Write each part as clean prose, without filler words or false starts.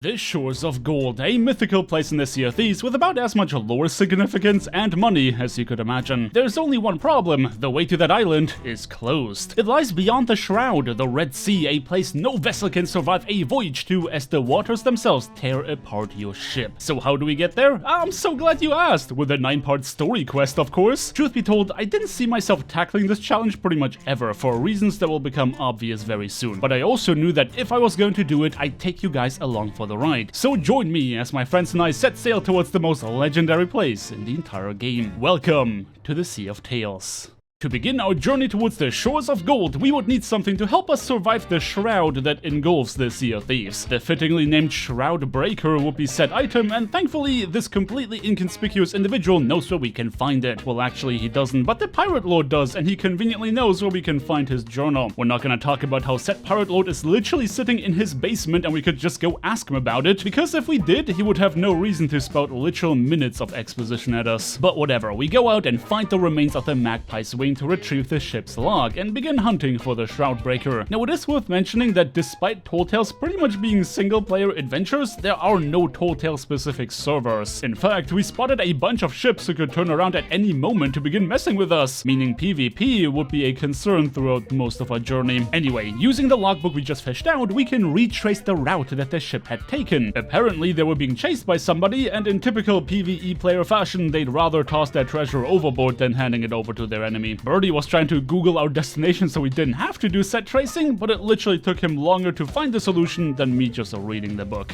The Shores of Gold, a mythical place in the Sea of Thieves with about as much lore significance and money as you could imagine. There's only one problem: the way to that island is closed. It lies beyond the Shroud, the Red Sea, a place no vessel can survive a voyage to as the waters themselves tear apart your ship. So how do we get there? I'm so glad you asked! With a 9-part story quest, of course. Truth be told, I didn't see myself tackling this challenge pretty much ever, for reasons that will become obvious very soon. But I also knew that if I was going to do it, I'd take you guys along for the ride. So join me as my friends and I set sail towards the most legendary place in the entire game. Welcome to the Sea of Tales. To begin our journey towards the Shores of Gold, we would need something to help us survive the shroud that engulfs the Sea of Thieves. The fittingly named Shroud Breaker would be said item, and thankfully, this completely inconspicuous individual knows where we can find it. Well, actually, he doesn't, but the Pirate Lord does, and he conveniently knows where we can find his journal. We're not gonna talk about how said Pirate Lord is literally sitting in his basement and we could just go ask him about it, because if we did, he would have no reason to spout literal minutes of exposition at us. But whatever, we go out and find the remains of the Magpie's wing to retrieve the ship's log and begin hunting for the Shroud Breaker. Now, it is worth mentioning that despite Tall Tales pretty much being single-player adventures, there are no Tall Tales specific servers. In fact, we spotted a bunch of ships who could turn around at any moment to begin messing with us, meaning PvP would be a concern throughout most of our journey. Anyway, using the logbook we just fished out, we can retrace the route that the ship had taken. Apparently, they were being chased by somebody, and in typical PvE player fashion, they'd rather toss their treasure overboard than handing it over to their enemy. Birdie was trying to Google our destination so we didn't have to do set tracing, but it literally took him longer to find the solution than me just reading the book.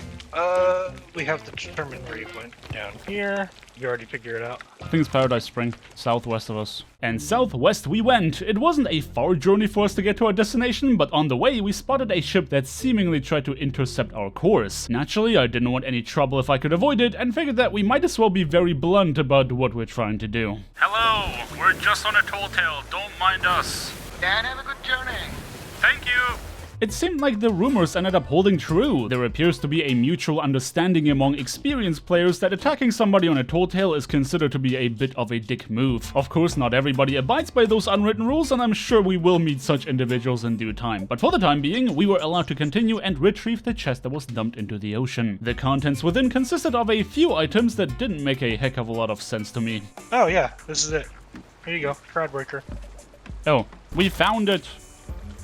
We have to determine where you went. Down here. You already figured it out. I think it's Paradise Spring, southwest of us. And southwest we went. It wasn't a far journey for us to get to our destination, but on the way we spotted a ship that seemingly tried to intercept our course. Naturally, I didn't want any trouble if I could avoid it, and figured that we might as well be very blunt about what we're trying to do. Hello, we're just on a tall tale, don't mind us. Dan, have a good journey. Thank you. It seemed like the rumors ended up holding true. There appears to be a mutual understanding among experienced players that attacking somebody on a tall tale is considered to be a bit of a dick move. Of course, not everybody abides by those unwritten rules, and I'm sure we will meet such individuals in due time. But for the time being, we were allowed to continue and retrieve the chest that was dumped into the ocean. The contents within consisted of a few items that didn't make a heck of a lot of sense to me. Oh yeah, this is it. Here you go, Shroud Breaker. Oh, we found it!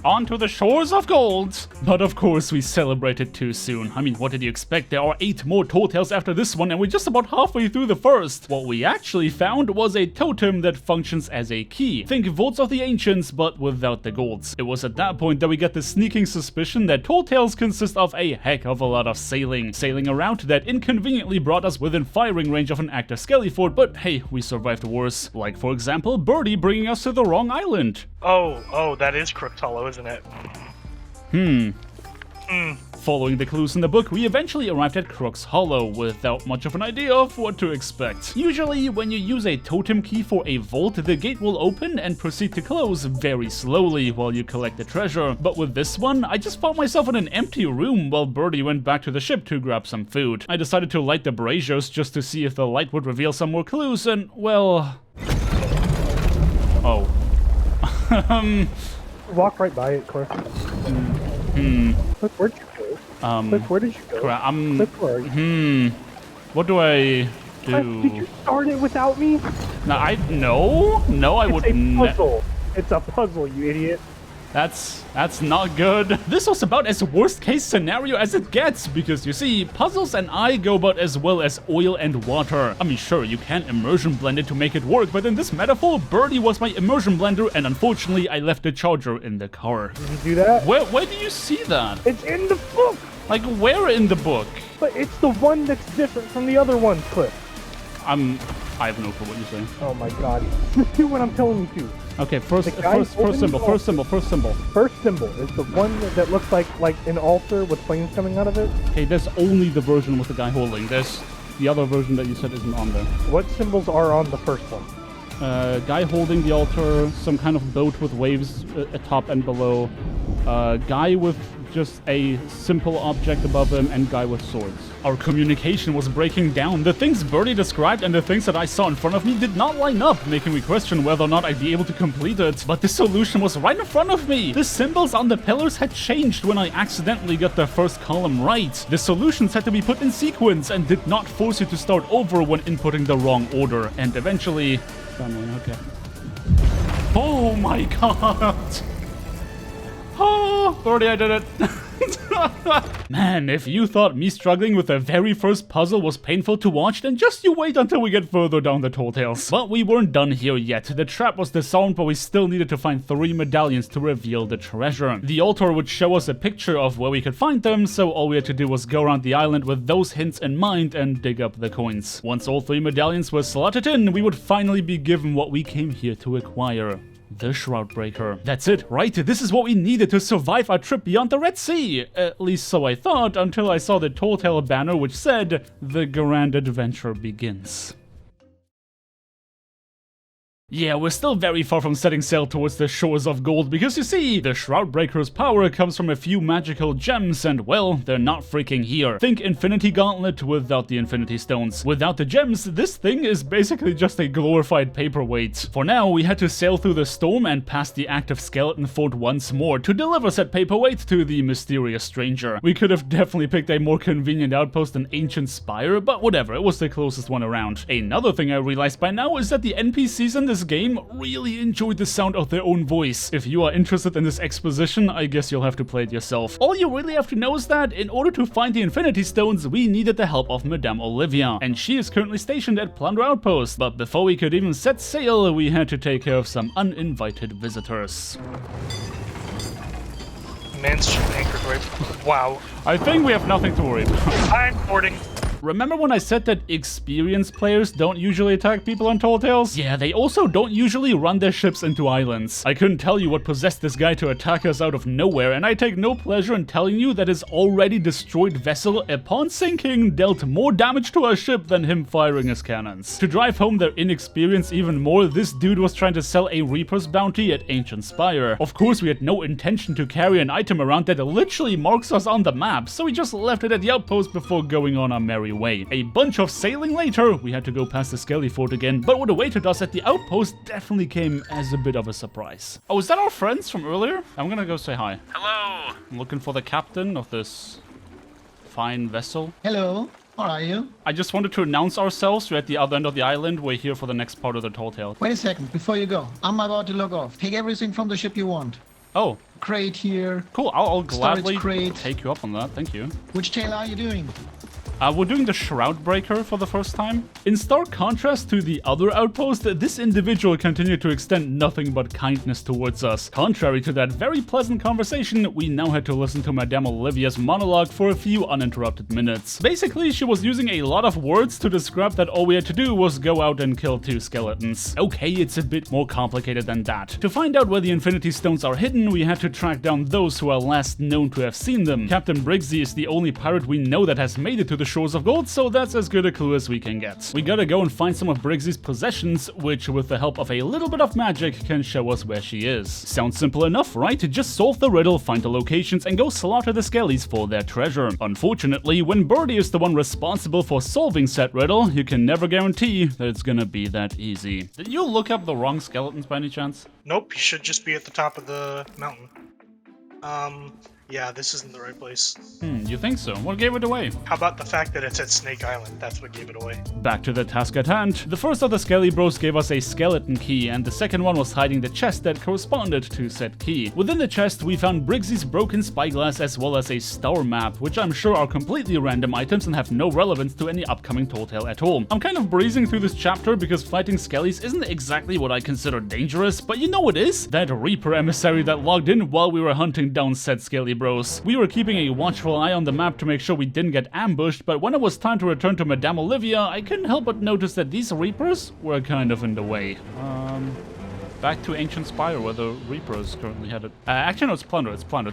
Onto the Shores of Gold! But of course we celebrated too soon. I mean, what did you expect? There are 8 more Tall Tales after this one, and we're just about halfway through the first. What we actually found was a totem that functions as a key. Think Vaults of the Ancients, but without the golds. It was at that point that we got the sneaking suspicion that Tall Tales consist of a heck of a lot of sailing. Sailing a route that inconveniently brought us within firing range of an active Skellyford, but hey, we survived worse. Like, for example, Birdie bringing us to the wrong island. Oh, that is Crooked Hollow, isn't it? Following the clues in the book, we eventually arrived at Crook's Hollow without much of an idea of what to expect. Usually, when you use a totem key for a vault, the gate will open and proceed to close very slowly while you collect the treasure. But with this one, I just found myself in an empty room while Birdie went back to the ship to grab some food. I decided to light the braziers just to see if the light would reveal some more clues, and, well... Oh. Walk right by it, Cliff. Cliff, where'd you go? Cliff, where did you go? Cliff, where are you? What do I do? Cliff, did you start it without me? No, I would It's a puzzle. It's a puzzle, you idiot. That's not good. This was about as worst case scenario as it gets, because you see, puzzles and I go about as well as oil and water. I mean, sure, you can immersion blend it to make it work, but in this metaphor, Birdie was my immersion blender, and unfortunately, I left the charger in the car. Did you do that? Where do you see that? It's in the book! Like, where in the book? But it's the one that's different from the other ones, Cliff. I have no clue what you're saying. Oh my god. Just do what I'm telling you to. Okay, first symbol. First symbol is the one that looks like an altar with flames coming out of it. Okay, there's only the version with the guy holding. There's the other version that you said isn't on there. What symbols are on the first one? Guy holding the altar, some kind of boat with waves atop and below. Guy with just a simple object above him and guy with swords. Our communication was breaking down. The things Birdie described and the things that I saw in front of me did not line up, making me question whether or not I'd be able to complete it. But the solution was right in front of me. The symbols on the pillars had changed when I accidentally got the first column right. The solutions had to be put in sequence and did not force you to start over when inputting the wrong order. And eventually... Okay. Oh my god! Oh, Birdie, I did it. Man, if you thought me struggling with the very first puzzle was painful to watch, then just you wait until we get further down the tall tales. But we weren't done here yet. The trap was disarmed, but we still needed to find 3 medallions to reveal the treasure. The altar would show us a picture of where we could find them, so all we had to do was go around the island with those hints in mind and dig up the coins. Once all 3 medallions were slotted in, we would finally be given what we came here to acquire. The Shroud Breaker. That's it, right? This is what we needed to survive our trip beyond the Red Sea. At least so I thought, until I saw the Tall Tale banner which said, "The Grand Adventure Begins." Yeah, we're still very far from setting sail towards the shores of gold, because you see, the Shroud Breaker's power comes from a few magical gems, and well, they're not freaking here. Think Infinity Gauntlet without the Infinity Stones. Without the gems, this thing is basically just a glorified paperweight. For now, we had to sail through the storm and past the active skeleton fort once more to deliver said paperweight to the mysterious stranger. We could have definitely picked a more convenient outpost than Ancient Spire, but whatever, it was the closest one around. Another thing I realized by now is that the NPCs in this game really enjoyed the sound of their own voice. If you are interested in this exposition, I guess you'll have to play it yourself. All you really have to know is that in order to find the Infinity Stones, we needed the help of Madame Olivia, and she is currently stationed at Plunder Outpost. But before we could even set sail, we had to take care of some uninvited visitors. Man's ship anchored right. Wow. I think we have nothing to worry about. I'm boarding. Remember when I said that experienced players don't usually attack people on Tall Tales? Yeah, they also don't usually run their ships into islands. I couldn't tell you what possessed this guy to attack us out of nowhere, and I take no pleasure in telling you that his already destroyed vessel, upon sinking, dealt more damage to our ship than him firing his cannons. To drive home their inexperience even more, this dude was trying to sell a Reaper's Bounty at Ancient Spire. Of course, we had no intention to carry an item around that literally marks us on the map, so we just left it at the outpost before going on our merry way. A bunch of sailing later, we had to go past the Skelly Fort again, but what awaited us at the outpost definitely came as a bit of a surprise. Oh, is that our friends from earlier? I'm gonna go say hi. Hello. I'm looking for the captain of this fine vessel. Hello, how are you? I just wanted to announce ourselves. We're at the other end of the island. We're here for the next part of the Tall Tale. Wait a second, before you go. I'm about to log off. Take everything from the ship you want. Oh, Crate here. cool. I'll gladly crate. take you up on that. Thank you. Which tale are you doing? We're doing the Shroud Breaker for the first time. In stark contrast to the other outpost, this individual continued to extend nothing but kindness towards us. Contrary to that very pleasant conversation, we now had to listen to Madame Olivia's monologue for a few uninterrupted minutes. Basically, she was using a lot of words to describe that all we had to do was go out and kill 2 skeletons. Okay, it's a bit more complicated than that. To find out where the Infinity Stones are hidden, we had to track down those who are last known to have seen them. Captain Briggsy is the only pirate we know that has made it to the shores of gold, so that's as good a clue as we can get. We gotta go and find some of Briggsy's possessions, which with the help of a little bit of magic can show us where she is. Sounds simple enough, right? Just solve the riddle, find the locations, and go slaughter the Skellies for their treasure. Unfortunately, when Birdie is the one responsible for solving said riddle, you can never guarantee that it's gonna be that easy. Did you look up the wrong skeletons by any chance? Nope, you should just be at the top of the mountain. Yeah, this isn't the right place. You think so? What gave it away? How about the fact that it's at Snake Island? That's what gave it away. Back to the task at hand. The first of the Skelly Bros gave us a skeleton key, and the second one was hiding the chest that corresponded to said key. Within the chest, we found Briggsy's broken spyglass as well as a star map, which I'm sure are completely random items and have no relevance to any upcoming Tall Tale at all. I'm kind of breezing through this chapter because fighting Skellies isn't exactly what I consider dangerous, but you know what is? That Reaper emissary that logged in while we were hunting down said Skelly Bros. We were keeping a watchful eye on the map to make sure we didn't get ambushed, but when it was time to return to Madame Olivia, I couldn't help but notice that these Reapers were kind of in the way. Back to Ancient Spire where the Reaper is currently headed. Actually, no, it's Plunder.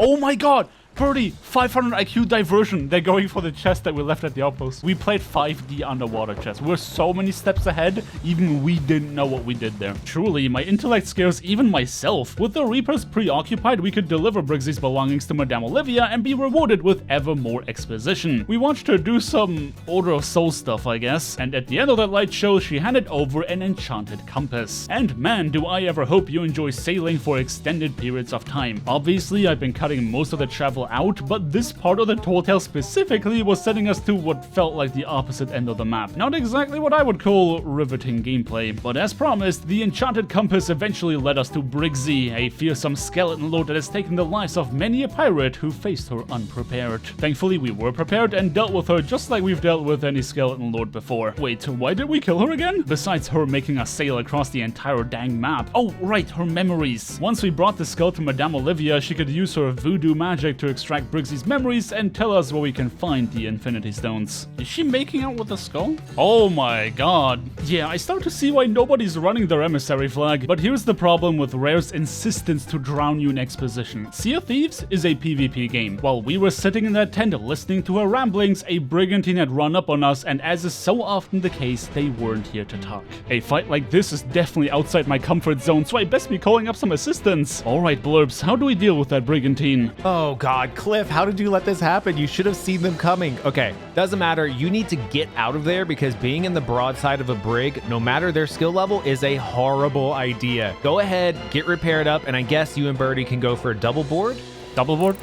Oh my god! Birdie, 500 IQ diversion. They're going for the chest that we left at the outpost. We played 5D underwater chess. We're so many steps ahead, even we didn't know what we did there. Truly, my intellect scares even myself. With the Reapers preoccupied, we could deliver Briggsy's belongings to Madame Olivia and be rewarded with ever more exposition. We watched her do some Order of Soul stuff, I guess, and at the end of that light show, she handed over an enchanted compass. And man, do I ever hope you enjoy sailing for extended periods of time. Obviously, I've been cutting most of the travel out, but this part of the tall tale specifically was setting us to what felt like the opposite end of the map. Not exactly what I would call riveting gameplay, but as promised, the enchanted compass eventually led us to Briggsy, a fearsome skeleton lord that has taken the lives of many a pirate who faced her unprepared. Thankfully, we were prepared and dealt with her just like we've dealt with any skeleton lord before. Wait, why did we kill her again? Besides her making us sail across the entire dang map. Oh, right, her memories. Once we brought the skull to Madame Olivia, she could use her voodoo magic to extract Briggsy's memories and tell us where we can find the Infinity Stones. Is she making out with the skull? Oh my god. Yeah, I start to see why nobody's running their emissary flag, but here's the problem with Rare's insistence to drown you in exposition. Sea of Thieves is a PvP game. While we were sitting in that tent listening to her ramblings, a brigantine had run up on us, and as is so often the case, they weren't here to talk. A fight like this is definitely outside my comfort zone, so I best be calling up some assistance. Alright, Blurbs, how do we deal with that brigantine? Oh god, Cliff, how did you let this happen? You should have seen them coming. Okay, doesn't matter. You need to get out of there because being in the broadside of a brig, no matter their skill level, is a horrible idea. Go ahead, get repaired up, and I guess you and Birdie can go for a double board? Double board?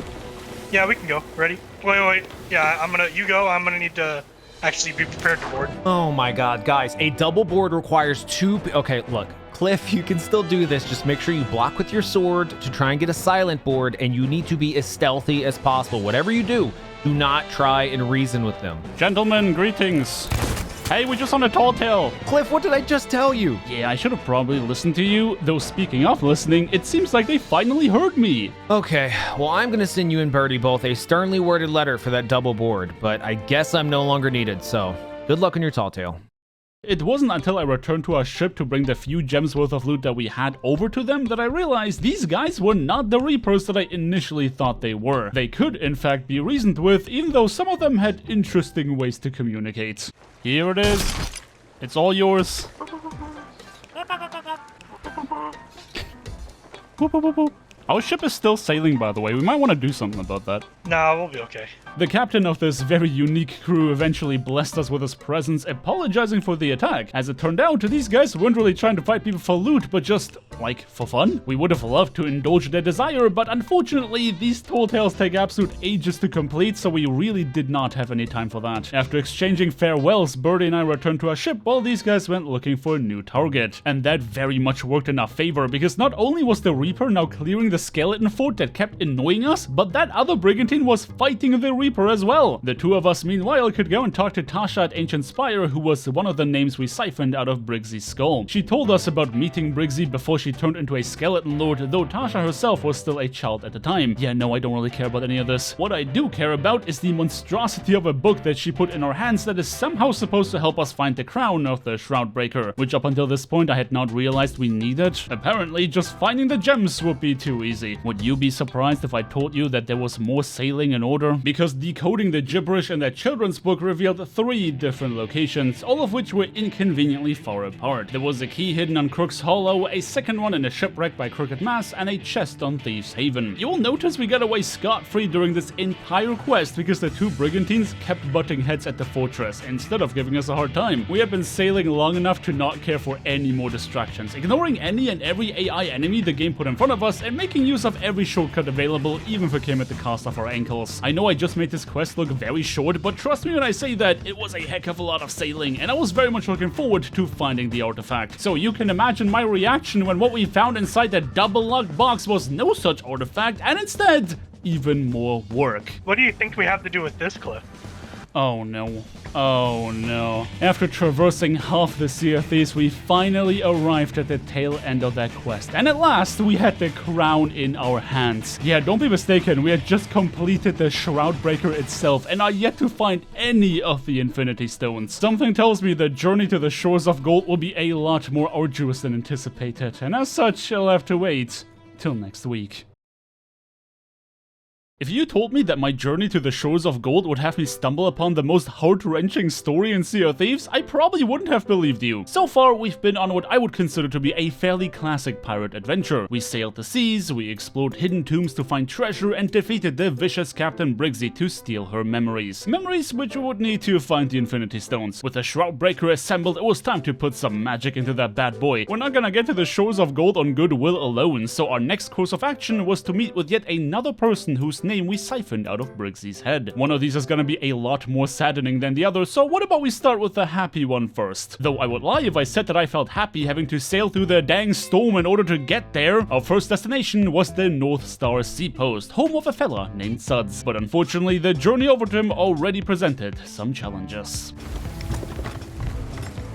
Yeah, we can go. Ready? Wait. Yeah, you go. I'm gonna need to actually be prepared to board. Oh my god, guys, a double board requires two... Okay, look. Cliff, you can still do this. Just make sure you block with your sword to try and get a silent board, and you need to be as stealthy as possible. Whatever you do not try and reason with them. Gentlemen, greetings. Hey, we're just on a tall tale. Cliff, what did I just tell you? Yeah, I should have probably listened to you, though speaking of listening, it seems like they finally heard me. Okay, well, I'm gonna send you and Birdie both a sternly worded letter for that double board, but I guess I'm no longer needed, so good luck on your tall tale. It wasn't until I returned to our ship to bring the few gems worth of loot that we had over to them that I realized these guys were not the Reapers that I initially thought they were. They could, in fact, be reasoned with, even though some of them had interesting ways to communicate. Here it is. It's all yours. Boop, boop, boop, boop. Our ship is still sailing, by the way. We might want to do something about that. Nah, we'll be okay. The captain of this very unique crew eventually blessed us with his presence, apologizing for the attack. As it turned out, these guys weren't really trying to fight people for loot, but just, like, for fun. We would have loved to indulge their desire, but unfortunately, these tall tales take absolute ages to complete, so we really did not have any time for that. After exchanging farewells, Birdie and I returned to our ship while these guys went looking for a new target. And that very much worked in our favor, because not only was the Reaper now clearing the skeleton fort that kept annoying us, but that other brigantine was fighting the Reaper as well. The two of us, meanwhile, could go and talk to Tasha at Ancient Spire, who was one of the names we siphoned out of Briggsy's skull. She told us about meeting Briggsy before she turned into a skeleton lord, though Tasha herself was still a child at the time. Yeah, no, I don't really care about any of this. What I do care about is the monstrosity of a book that she put in our hands that is somehow supposed to help us find the crown of the Shroud Breaker, which up until this point I had not realized we needed. Apparently, just finding the gems would be too easy. Would you be surprised if I told you that there was more sailing in order? Because decoding the gibberish in that children's book revealed 3 different locations, all of which were inconveniently far apart. There was a key hidden on Crook's Hollow, a second one in a shipwreck by Crooked Mass, and a chest on Thieves Haven. You'll notice we got away scot-free during this entire quest because the 2 brigantines kept butting heads at the fortress instead of giving us a hard time. We had been sailing long enough to not care for any more distractions, ignoring any and every AI enemy the game put in front of us and making use of every shortcut available, even if it came at the cost of our ankles. I know I just made this quest look very short, but trust me when I say that it was a heck of a lot of sailing, and I was very much looking forward to finding the artifact. So you can imagine my reaction when what we found inside that double-locked box was no such artifact, and instead, even more work. What do you think we have to do with this, Cliff? Oh no. Oh no. After traversing half the Sea of Thieves, we finally arrived at the tail end of that quest. And at last, we had the crown in our hands. Yeah, don't be mistaken, we had just completed the Shroud Breaker itself and are yet to find any of the Infinity Stones. Something tells me the journey to the shores of gold will be a lot more arduous than anticipated. And as such, I'll have to wait till next week. If you told me that my journey to the shores of gold would have me stumble upon the most heart-wrenching story in Sea of Thieves, I probably wouldn't have believed you. So far, we've been on what I would consider to be a fairly classic pirate adventure. We sailed the seas, we explored hidden tombs to find treasure, and defeated the vicious Captain Briggsy to steal her memories. Memories which we would need to find the Infinity Stones. With the Shroud Breaker assembled, it was time to put some magic into that bad boy. We're not gonna get to the shores of gold on goodwill alone, so our next course of action was to meet with yet another person whose name we siphoned out of Briggsy's head. One of these is gonna be a lot more saddening than the other, so what about we start with the happy one first? Though I would lie if I said that I felt happy having to sail through the dang storm in order to get there. Our first destination was the North Star Sea Post, home of a fella named Suds. But unfortunately, the journey over to him already presented some challenges.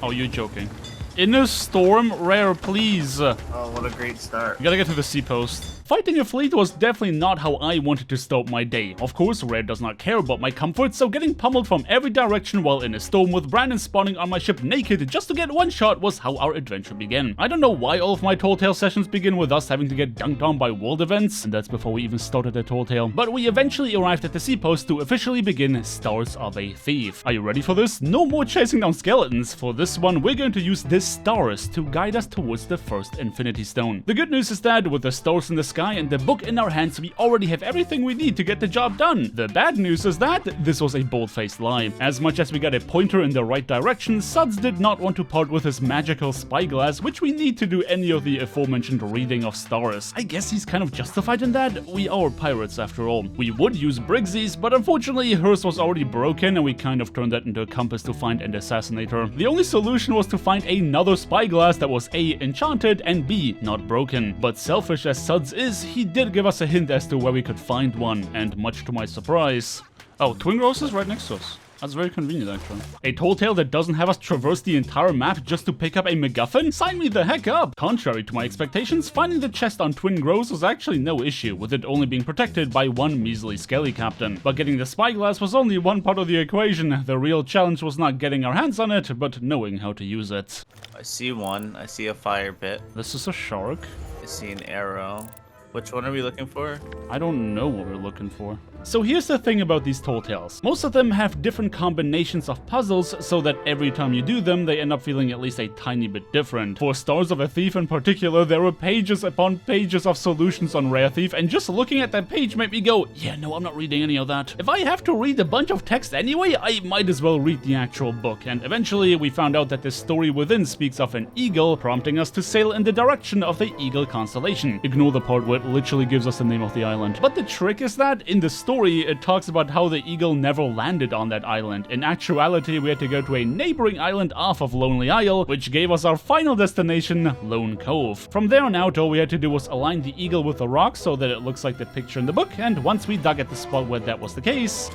Oh, you're joking. In a storm, Rare, please. Oh, what a great start. We gotta get to the sea post. Fighting a fleet was definitely not how I wanted to start my day. Of course, Rare does not care about my comfort, so getting pummeled from every direction while in a storm with Brandon spawning on my ship naked just to get one shot was how our adventure began. I don't know why all of my Tall Tale sessions begin with us having to get dunked on by world events, and that's before we even started a Tall Tale. But we eventually arrived at the sea post to officially begin Stars of a Thief. Are you ready for this? No more chasing down skeletons. For this one, we're going to use the stars to guide us towards the first Infinity Stone. The good news is that with the stars in the sky and the book in our hands, we already have everything we need to get the job done. The bad news is that this was a bold-faced lie. As much as we got a pointer in the right direction, Suds did not want to part with his magical spyglass, which we need to do any of the aforementioned reading of stars. I guess he's kind of justified in that. We are pirates after all. We would use Briggsy's, but unfortunately hers was already broken and we kind of turned that into a compass to find and assassinate her. The only solution was to find another spyglass that was A, enchanted, and B, not broken. But selfish as Suds is, he did give us a hint as to where we could find one, and much to my surprise... Oh, Twin Rose is right next to us. That's very convenient, actually. A Tall Tale that doesn't have us traverse the entire map just to pick up a MacGuffin? Sign me the heck up! Contrary to my expectations, finding the chest on Twin Groves was actually no issue, with it only being protected by one measly skelly captain. But getting the spyglass was only one part of the equation. The real challenge was not getting our hands on it, but knowing how to use it. I see one. I see a fire pit. This is a shark. I see an arrow. Which one are we looking for? I don't know what we're looking for. So here's the thing about these Tall Tales. Most of them have different combinations of puzzles so that every time you do them, they end up feeling at least a tiny bit different. For Stars of a Thief in particular, there were pages upon pages of solutions on Rare Thief, and just looking at that page made me go, yeah, no, I'm not reading any of that. If I have to read a bunch of text anyway, I might as well read the actual book. And eventually, we found out that the story within speaks of an eagle, prompting us to sail in the direction of the Eagle constellation. Ignore the part where it literally gives us the name of the island. But the trick is that, in the story, it talks about how the eagle never landed on that island. In actuality, we had to go to a neighboring island off of Lonely Isle, which gave us our final destination, Lone Cove. From there on out, all we had to do was align the eagle with the rock so that it looks like the picture in the book, and once we dug at the spot where that was the case...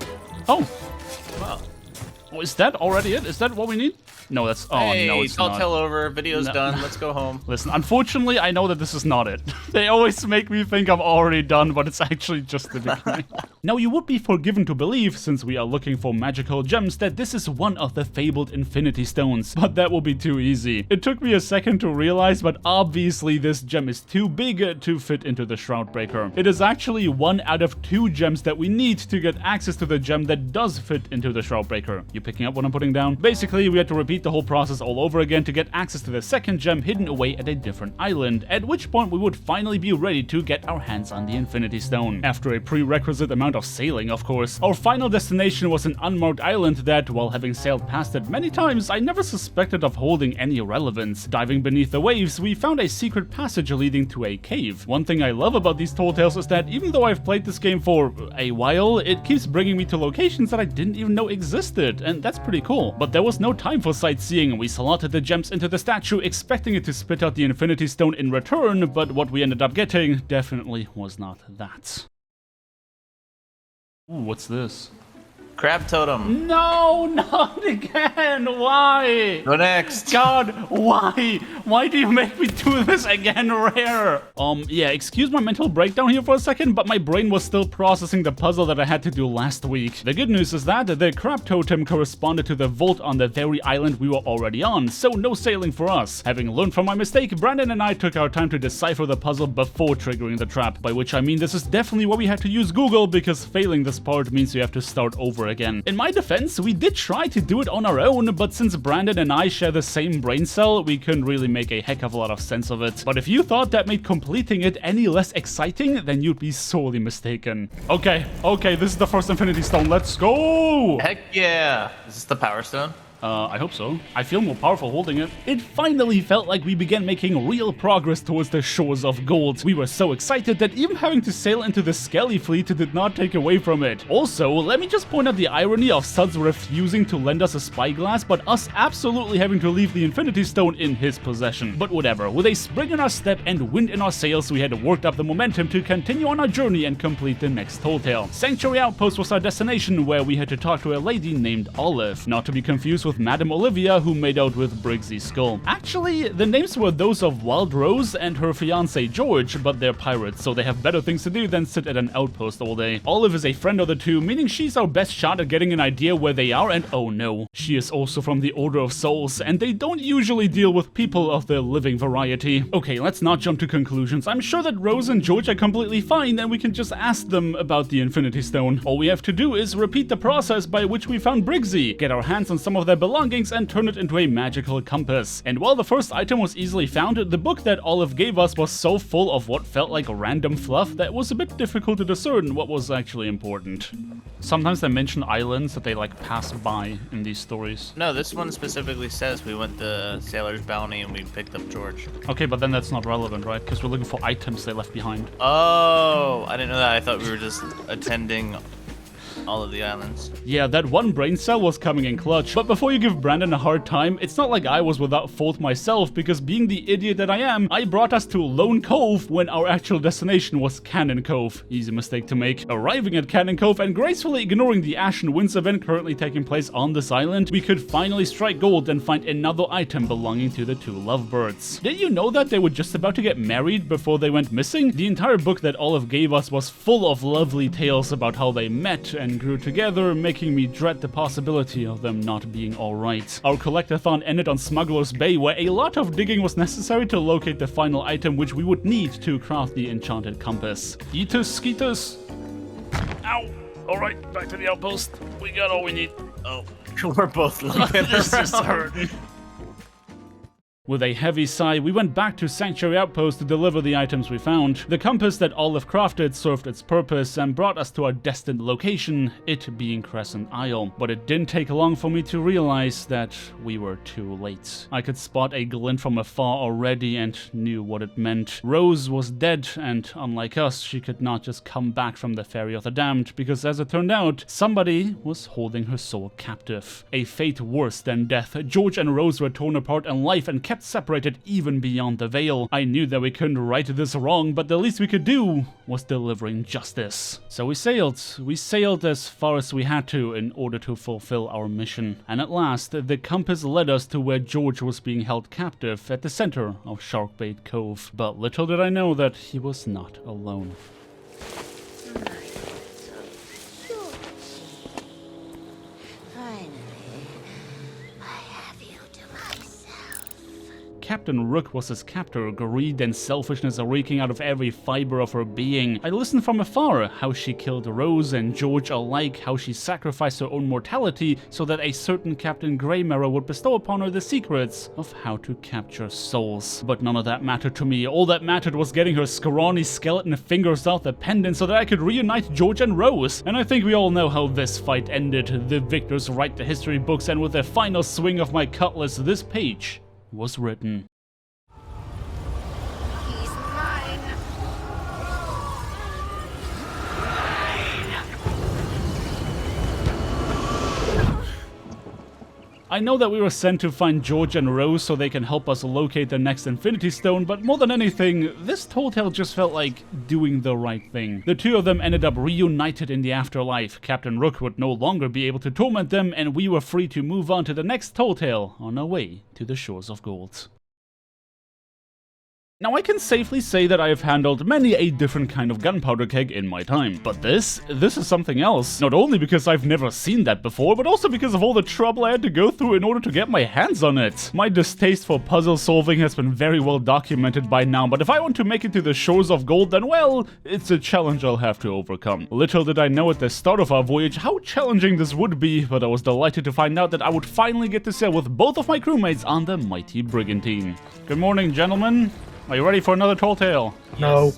Oh! Wow. Oh, is that already it? Is that what we need? No, that's... Oh, hey, no, it's Tall not. Tale over. Video's No. done. Let's go home. Listen, unfortunately, I know that this is not it. They always make me think I'm already done, but it's actually just the beginning. Now, you would be forgiven to believe, since we are looking for magical gems, that this is one of the fabled Infinity Stones, but that will be too easy. It took me a second to realize, but obviously this gem is too big to fit into the Shroud Breaker. It is actually one out of 2 gems that we need to get access to the gem that does fit into the Shroud Breaker. You picking up what I'm putting down? Basically, we had to repeat the whole process all over again to get access to the second gem hidden away at a different island, at which point we would finally be ready to get our hands on the Infinity Stone. After a prerequisite amount of sailing, of course. Our final destination was an unmarked island that, while having sailed past it many times, I never suspected of holding any relevance. Diving beneath the waves, we found a secret passage leading to a cave. One thing I love about these Tall Tales is that even though I've played this game for a while, it keeps bringing me to locations that I didn't even know existed, and that's pretty cool. But there was no time for sightseeing. We slotted the gems into the statue, expecting it to spit out the Infinity Stone in return, but what we ended up getting definitely was not that. Ooh, what's this? Crab totem. No, not again. Why? Go next. God, why? Why do you make me do this again, Rare? Yeah, excuse my mental breakdown here for a second, but my brain was still processing the puzzle that I had to do last week. The good news is that the crab totem corresponded to the vault on the very island we were already on, so no sailing for us. Having learned from my mistake, Brandon and I took our time to decipher the puzzle before triggering the trap, by which I mean this is definitely where we had to use Google, because failing this part means you have to start over again. In my defense, we did try to do it on our own, but since Brandon and I share the same brain cell, we couldn't really make a heck of a lot of sense of it. But if you thought that made completing it any less exciting, then you'd be sorely mistaken. Okay, this is the first Infinity Stone. Let's go! Heck yeah. Is this the Power Stone? I hope so. I feel more powerful holding it. It finally felt like we began making real progress towards the shores of gold. We were so excited that even having to sail into the Skelly fleet did not take away from it. Also, let me just point out the irony of Suds refusing to lend us a spyglass, but us absolutely having to leave the Infinity Stone in his possession. But whatever, with a spring in our step and wind in our sails, we had worked up the momentum to continue on our journey and complete the next tall tale. Sanctuary Outpost was our destination, where we had to talk to a lady named Olive, not to be confused with Madame Olivia, who made out with Briggsy's skull. Actually, the names were those of Wild Rose and her fiancé George, but they're pirates, so they have better things to do than sit at an outpost all day. Olive is a friend of the two, meaning she's our best shot at getting an idea where they are, and oh no, she is also from the Order of Souls, and they don't usually deal with people of the living variety. Okay, let's not jump to conclusions. I'm sure that Rose and George are completely fine, and we can just ask them about the Infinity Stone. All we have to do is repeat the process by which we found Briggsy, get our hands on some of their belongings, and turn it into a magical compass. And while the first item was easily found, the book that Olive gave us was so full of what felt like random fluff that it was a bit difficult to discern what was actually important. Sometimes they mention islands that they like pass by in these stories. No, this one specifically says we went to Sailor's Bounty and we picked up George. Okay, but then that's not relevant, right? Because we're looking for items they left behind. Oh, I didn't know that. I thought we were just attending all of the islands. Yeah, that one brain cell was coming in clutch. But before you give Brandon a hard time, it's not like I was without fault myself, because being the idiot that I am, I brought us to Lone Cove when our actual destination was Cannon Cove. Easy mistake to make. Arriving at Cannon Cove and gracefully ignoring the Ashen Winds event currently taking place on this island, we could finally strike gold and find another item belonging to the two lovebirds. Did you know that they were just about to get married before they went missing? The entire book that Olive gave us was full of lovely tales about how they met and grew together, making me dread the possibility of them not being alright. Our collectathon ended on Smuggler's Bay, where a lot of digging was necessary to locate the final item which we would need to craft the enchanted compass. Eatus, Skeetus. Ow! Alright, back to the outpost. We got all we need. Oh. We're both limping. This is hurting. With a heavy sigh, we went back to Sanctuary Outpost to deliver the items we found. The compass that Olive crafted served its purpose and brought us to our destined location, it being Crescent Isle. But it didn't take long for me to realize that we were too late. I could spot a glint from afar already and knew what it meant. Rose was dead, and unlike us, she could not just come back from the Ferry of the Damned, because as it turned out, somebody was holding her soul captive. A fate worse than death. George and Rose were torn apart in life and kept separated even beyond the veil. I knew that we couldn't right this wrong, but the least we could do was delivering justice. So we sailed as far as we had to in order to fulfill our mission. And at last, the compass led us to where George was being held captive at the center of Sharkbait Cove. But little did I know that he was not alone. Captain Rook was his captor, greed and selfishness reeking out of every fiber of her being. I listened from afar, how she killed Rose and George alike, how she sacrificed her own mortality so that a certain Captain Greymarrow would bestow upon her the secrets of how to capture souls. But none of that mattered to me. All that mattered was getting her scrawny skeleton fingers out the pendant so that I could reunite George and Rose. And I think we all know how this fight ended. The victors write the history books, and with a final swing of my cutlass, this page was written. He's mine. I know that we were sent to find George and Rose so they can help us locate the next Infinity Stone, but more than anything, this tall tale just felt like doing the right thing. The two of them ended up reunited in the afterlife. Captain Rook would no longer be able to torment them, and we were free to move on to the next tall tale on our way to the shores of gold. Now, I can safely say that I have handled many a different kind of gunpowder keg in my time, but this is something else. Not only because I've never seen that before, but also because of all the trouble I had to go through in order to get my hands on it. My distaste for puzzle solving has been very well documented by now, but if I want to make it to the shores of gold, then well, it's a challenge I'll have to overcome. Little did I know at the start of our voyage how challenging this would be, but I was delighted to find out that I would finally get to sail with both of my crewmates on the mighty brigantine. Good morning, gentlemen. Are you ready for another tall tale? No.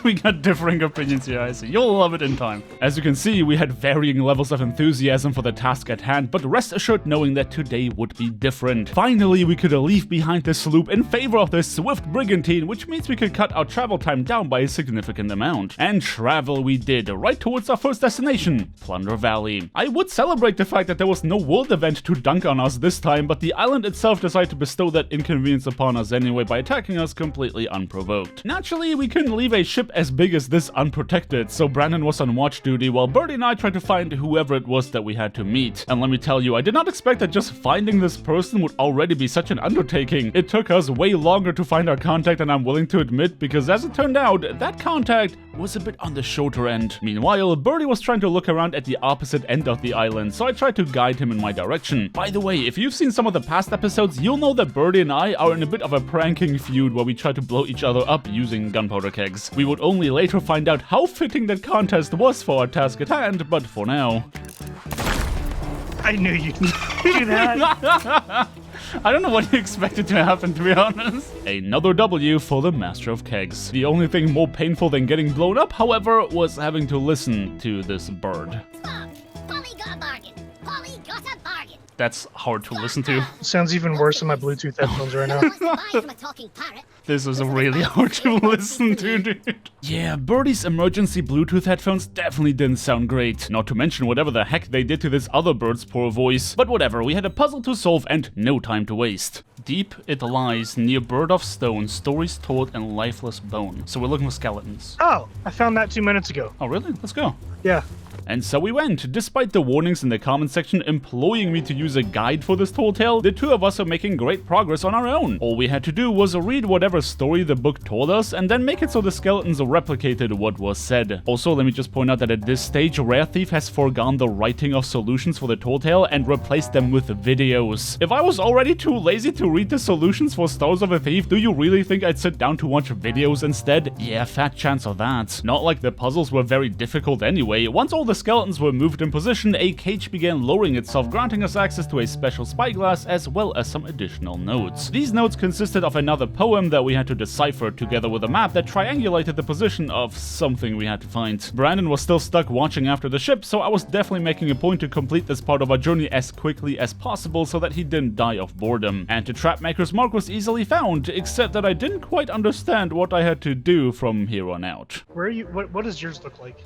We got differing opinions here, I see. You'll love it in time. As you can see, we had varying levels of enthusiasm for the task at hand, but rest assured knowing that today would be different. Finally, we could leave behind the sloop in favor of the swift brigantine, which means we could cut our travel time down by a significant amount. And travel we did, right towards our first destination, Plunder Valley. I would celebrate the fact that there was no world event to dunk on us this time, but the island itself decided to bestow that inconvenience upon us anyway by attacking us completely unprovoked. Naturally, we couldn't leave a ship as big as this unprotected, so Brandon was on watch duty while Birdie and I tried to find whoever it was that we had to meet. And let me tell you, I did not expect that just finding this person would already be such an undertaking. It took us way longer to find our contact than I'm willing to admit, because as it turned out, that contact was a bit on the shorter end. Meanwhile, Birdie was trying to look around at the opposite end of the island, so I tried to guide him in my direction. By the way, if you've seen some of the past episodes, you'll know that Birdie and I are in a bit of a pranking feud where we try to blow each other up using gunpowder kegs. We would only later find out how fitting that contest was for our task at hand, but for now... I knew you'd do that. I don't know what you expected to happen, to be honest. Another W for the Master of Kegs. The only thing more painful than getting blown up, however, was having to listen to this bird. Stop! Polly got a bargain! Polly got a bargain! That's hard to listen to. Sounds even worse in my Bluetooth headphones right now. Wants to buy from a talking parrot. This is really hard to listen to, dude. Yeah, Birdie's emergency Bluetooth headphones definitely didn't sound great. Not to mention whatever the heck they did to this other bird's poor voice. But whatever, we had a puzzle to solve and no time to waste. Deep it lies, near bird of stone, stories told and lifeless bone. So we're looking for skeletons. Oh, I found that 2 minutes ago. Oh, really? Let's go. Yeah. And so we went. Despite the warnings in the comment section imploring me to use a guide for this tall tale, the two of us are making great progress on our own. All we had to do was read whatever story the book told us and then make it so the skeletons replicated what was said. Also, let me just point out that at this stage, Rare Thief has forgone the writing of solutions for the tall tale and replaced them with videos. If I was already too lazy to read the solutions for Stars of a Thief, do you really think I'd sit down to watch videos instead? Yeah, fat chance of that. Not like the puzzles were very difficult anyway. Once all the skeletons were moved in position, a cage began lowering itself, granting us access to a special spyglass as well as some additional notes. These notes consisted of another poem that we had to decipher, together with a map that triangulated the position of something we had to find. Brandon was still stuck watching after the ship, so I was definitely making a point to complete this part of our journey as quickly as possible so that he didn't die of boredom. And the Trapmaker's mark was easily found, except that I didn't quite understand what I had to do from here on out. Where are you? What does yours look like?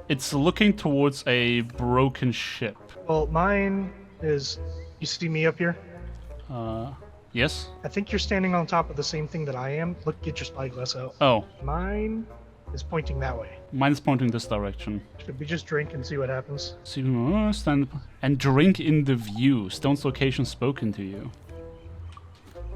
It's looking towards a broken ship. Well, mine is... You see me up here? Yes? I think you're standing on top of the same thing that I am. Look, get your spyglass out. Oh. Mine is pointing that way. Mine's pointing this direction. Should we just drink and see what happens? Stand and drink in the view. Stone's location spoken to you.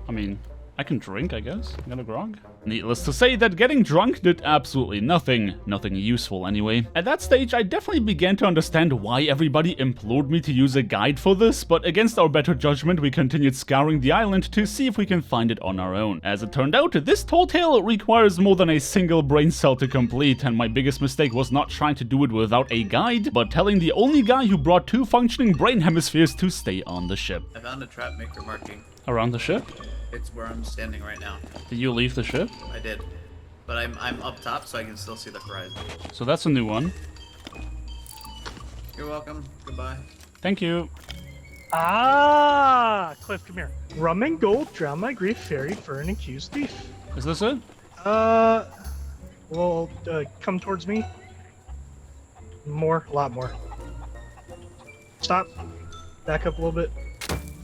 I mean, I can drink, I guess. I got a grog. Needless to say that getting drunk did absolutely nothing. Nothing useful anyway. At that stage, I definitely began to understand why everybody implored me to use a guide for this, but against our better judgment, we continued scouring the island to see if we can find it on our own. As it turned out, this tall tale requires more than a single brain cell to complete, and my biggest mistake was not trying to do it without a guide, but telling the only guy who brought 2 functioning brain hemispheres to stay on the ship. I found a Trapmaker marking. Around the ship? It's where I'm standing right now. Did you leave the ship? I did. But I'm up top, so I can still see the horizon. So that's a new one. You're welcome. Goodbye. Thank you. Ah! Cliff, come here. Rum and gold, drown my grief, fairy, fern, accused thief. Is this it? Well, come towards me. More, a lot more. Stop. Back up a little bit.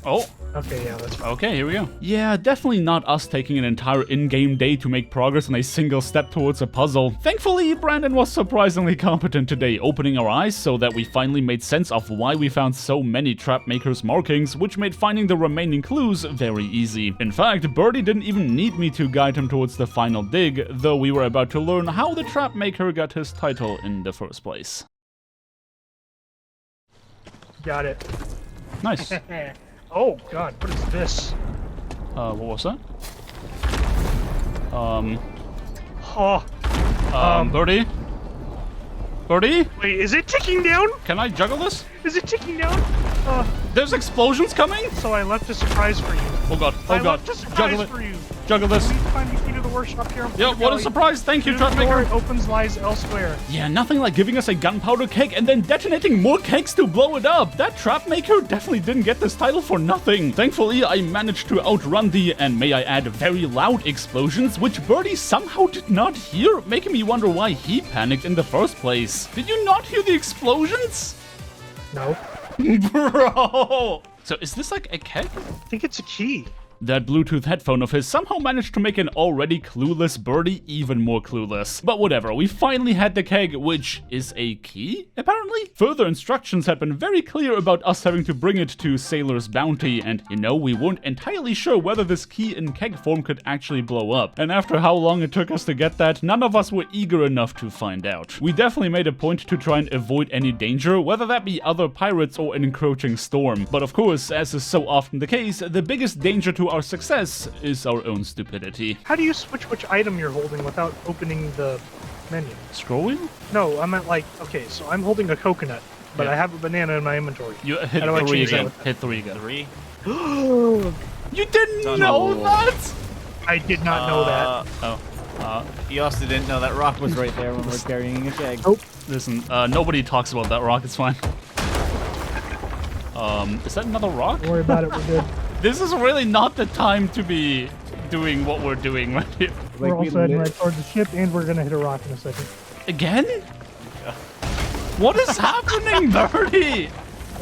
Oh, Okay, yeah, that's fine. okay, here we go. Yeah, definitely not us taking an entire in-game day to make progress on a single step towards a puzzle. Thankfully, Brandon was surprisingly competent today, opening our eyes so that we finally made sense of why we found so many Trapmaker's markings, which made finding the remaining clues very easy. In fact, Birdie didn't even need me to guide him towards the final dig, though we were about to learn how the Trapmaker got his title in the first place. Got it. Nice. Oh god, what is this? What was that? Oh, Birdie? Birdie? wait, is it ticking down? Can I juggle this? Is it ticking down? There's explosions coming? So I left a surprise for you. Oh god, I oh god. left a surprise Juggle it. for you. Juggle this. Please find the key to the workshop here. Yeah, what a surprise. Thank you, The door Trapmaker. opens lies elsewhere. Yeah, nothing like giving us a gunpowder keg and then detonating more kegs to blow it up. That Trapmaker definitely didn't get this title for nothing. Thankfully, I managed to outrun the, and may I add, very loud explosions, which Birdie somehow did not hear, making me wonder why he panicked in the first place. Did you not hear the explosions? No. Bro! So is this like a keg? I think it's a key. That Bluetooth headphone of his somehow managed to make an already clueless Birdie even more clueless. But whatever, we finally had the keg, which is a key, apparently? Further instructions had been very clear about us having to bring it to Sailor's Bounty, and you know, we weren't entirely sure whether this key in keg form could actually blow up. And after how long it took us to get that, none of us were eager enough to find out. We definitely made a point to try and avoid any danger, whether that be other pirates or an encroaching storm. But of course, as is so often the case, the biggest danger to our success is our own stupidity. How do you switch which item you're holding without opening the menu? Scroll wheel? No, I meant like, okay, so I'm holding a coconut, but Yeah. I have a banana in my inventory. You hit How do I 3 change that again. with that? Hit 3 again. 3? You didn't No, know no. that? I did not know that. Oh. You also didn't know that rock was right there when we're carrying a keg. Nope. Listen, nobody talks about that rock, it's fine. Is that another rock? Don't worry about it, we're good. This is really not the time to be doing what we're doing right here. We're also heading right towards the ship, and we're gonna hit a rock in a second. Again? What is happening, Birdie?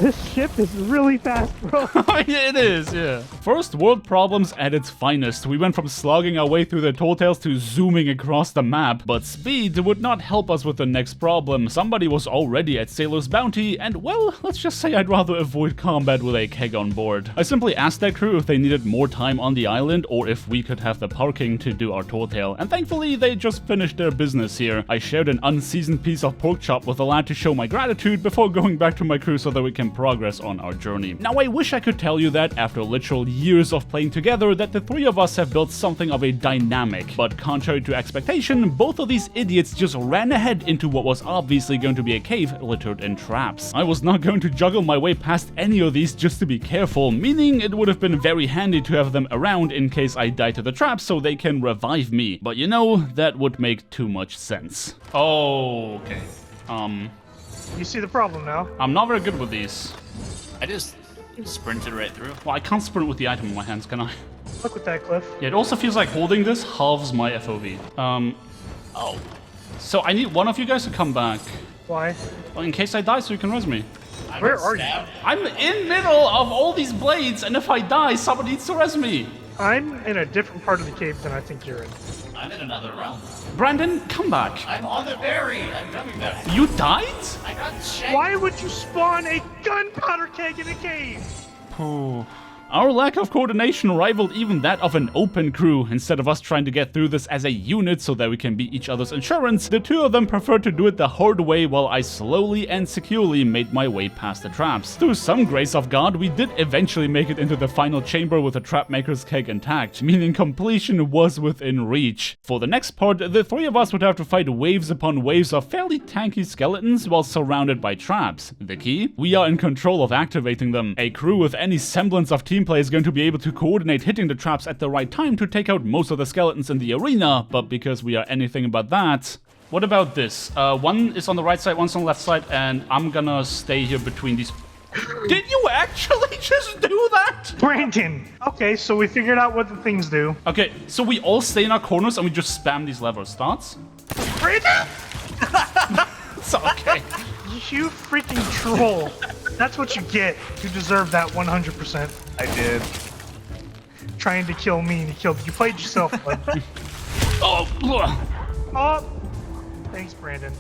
This ship is really fast, bro. It is, yeah. First world problems at its finest. We went from slogging our way through the tall tales to zooming across the map, but speed would not help us with the next problem. Somebody was already at Sailor's Bounty, and well, let's just say I'd rather avoid combat with a keg on board. I simply asked that crew if they needed more time on the island or if we could have the parking to do our tall tale, and thankfully they just finished their business here. I shared an unseasoned piece of pork chop with a lad to show my gratitude before going back to my crew so that we can progress on our journey. Now I wish I could tell you that after literal years of playing together that the three of us have built something of a dynamic, but contrary to expectation, both of these idiots just ran ahead into what was obviously going to be a cave littered in traps. I was not going to juggle my way past any of these just to be careful, meaning it would have been very handy to have them around in case I die to the traps so they can revive me, but you know, that would make too much sense. Oh, okay. You see the problem now? I'm not very good with these. I just sprinted right through. Well, I can't sprint with the item in my hands, can I? Look with that, Cliff. Yeah, it also feels like holding this halves my FOV. Oh. So I need one of you guys to come back. Why? Well, in case I die so you can res me. Where are you? I'm in middle of all these blades, and if I die, somebody needs to res me. I'm in a different part of the cave than I think you're in. I'm in another realm. Brandon, come back. I'm on the berry. I'm coming back. You died? I got shanked. Why would you spawn a gunpowder keg in a cave? Our lack of coordination rivaled even that of an open crew. Instead of us trying to get through this as a unit so that we can beat each other's insurance, the two of them preferred to do it the hard way while I slowly and securely made my way past the traps. Through some grace of God, we did eventually make it into the final chamber with the Trapmaker's keg intact, meaning completion was within reach. For the next part, the three of us would have to fight waves upon waves of fairly tanky skeletons while surrounded by traps. The key? We are in control of activating them. A crew with any semblance of team play is going to be able to coordinate hitting the traps at the right time to take out most of the skeletons in the arena, but because we are anything but that... What about this? One is on the right side, one's on the left side, and I'm gonna stay here between these... Did you actually just do that? Brandon! Okay, so we figured out what the things do. Okay, so we all stay in our corners and we just spam these levers. Thoughts? Brandon! It's okay. You freaking troll. That's what you get. You deserve that 100%. I did. Trying to kill me and he killed you. You played yourself, bud. Oh, ugh. Oh, thanks, Brandon.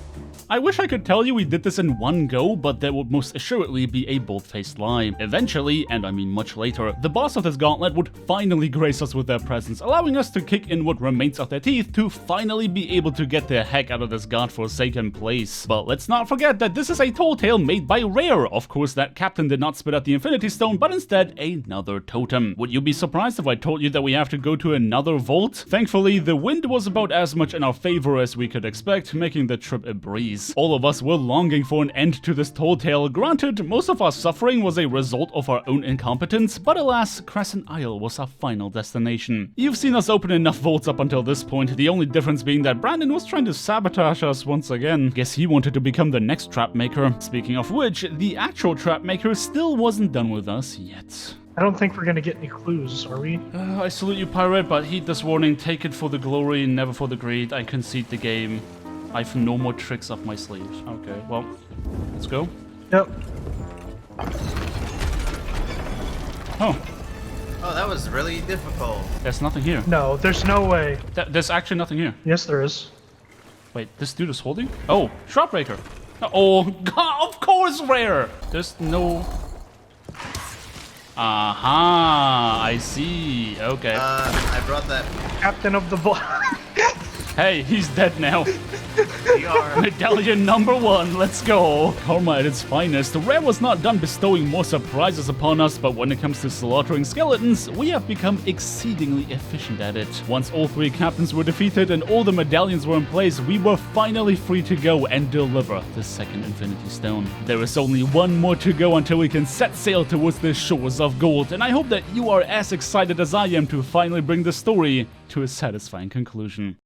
I wish I could tell you we did this in one go, but that would most assuredly be a bold-faced lie. Eventually, and I mean much later, the boss of this gauntlet would finally grace us with their presence, allowing us to kick in what remains of their teeth to finally be able to get the heck out of this godforsaken place. But let's not forget that this is a tall tale made by Rare. Of course, that captain did not spit out the Infinity Stone, but instead another totem. Would you be surprised if I told you that we have to go to another vault? Thankfully, the wind was about as much in our favor as we could expect, making the trip a breeze. All of us were longing for an end to this tall tale. Granted, most of our suffering was a result of our own incompetence, but alas, Crescent Isle was our final destination. You've seen us open enough vaults up until this point, the only difference being that Brandon was trying to sabotage us once again. Guess he wanted to become the next trap maker. Speaking of which, the actual trap maker still wasn't done with us yet. I don't think we're gonna get any clues, are we? I salute you, pirate, but heed this warning. Take it for the glory, never for the greed. I concede the game. I've no more tricks up my sleeves. Okay, well, let's go. Yep. Oh, Oh, that was really difficult. there's nothing here. No, there's no way. There's actually nothing here. Yes, there is. Wait, this dude is holding? Oh, Shroud Breaker. Oh, God, of course, Rare. There's no... Aha, I see. Okay. I brought that. Captain of the vault. Hey, he's dead now. We are. Medallion number 1, let's go. Karma at its finest. Rare was not done bestowing more surprises upon us, but when it comes to slaughtering skeletons, we have become exceedingly efficient at it. Once all 3 captains were defeated and all the medallions were in place, we were finally free to go and deliver the second Infinity Stone. There is only one more to go until we can set sail towards the shores of gold, and I hope that you are as excited as I am to finally bring the story to a satisfying conclusion.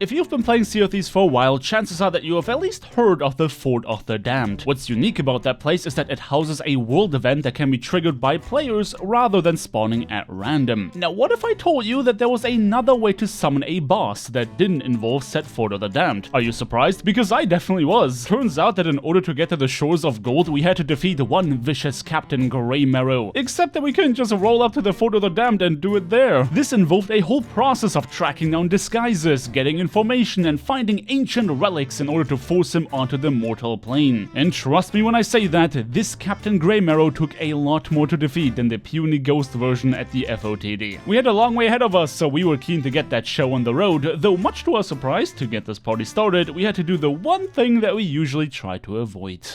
If you've been playing Sea of Thieves for a while, chances are that you have at least heard of the Fort of the Damned. What's unique about that place is that it houses a world event that can be triggered by players rather than spawning at random. Now, what if I told you that there was another way to summon a boss that didn't involve said Fort of the Damned? Are you surprised? Because I definitely was. Turns out that in order to get to the shores of gold, we had to defeat one vicious Captain Grey Marrow. Except that we couldn't just roll up to the Fort of the Damned and do it there. This involved a whole process of tracking down disguises, getting information, and finding ancient relics in order to force him onto the mortal plane. And trust me when I say that, this Captain Grey Marrow took a lot more to defeat than the puny ghost version at the FOTD. We had a long way ahead of us, so we were keen to get that show on the road, though much to our surprise, to get this party started, we had to do the one thing that we usually try to avoid.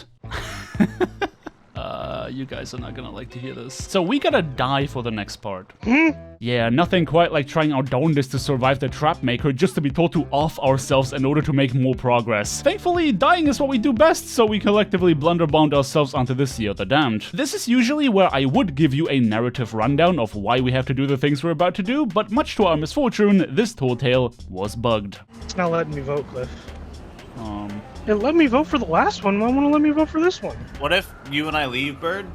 You guys are not gonna like to hear this. So we gotta die for the next part. Yeah, nothing quite like trying our darndest to survive the trap maker just to be told to off ourselves in order to make more progress. Thankfully, dying is what we do best, so we collectively blunderbound ourselves onto the Sea of the Damned. This is usually where I would give you a narrative rundown of why we have to do the things we're about to do, but much to our misfortune, this tall tale was bugged. It's not letting me vote, Cliff. It let me vote for the last one. Why won't it let me vote for this one? What if you and I leave, Bird?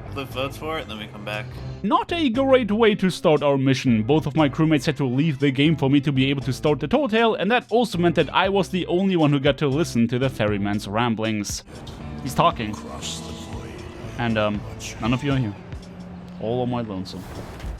Cliff votes for it, and then we come back. Not a great way to start our mission. Both of my crewmates had to leave the game for me to be able to start the tall tale, and that also meant that I was the only one who got to listen to the ferryman's ramblings. He's talking. And, none of you are here. All on my lonesome.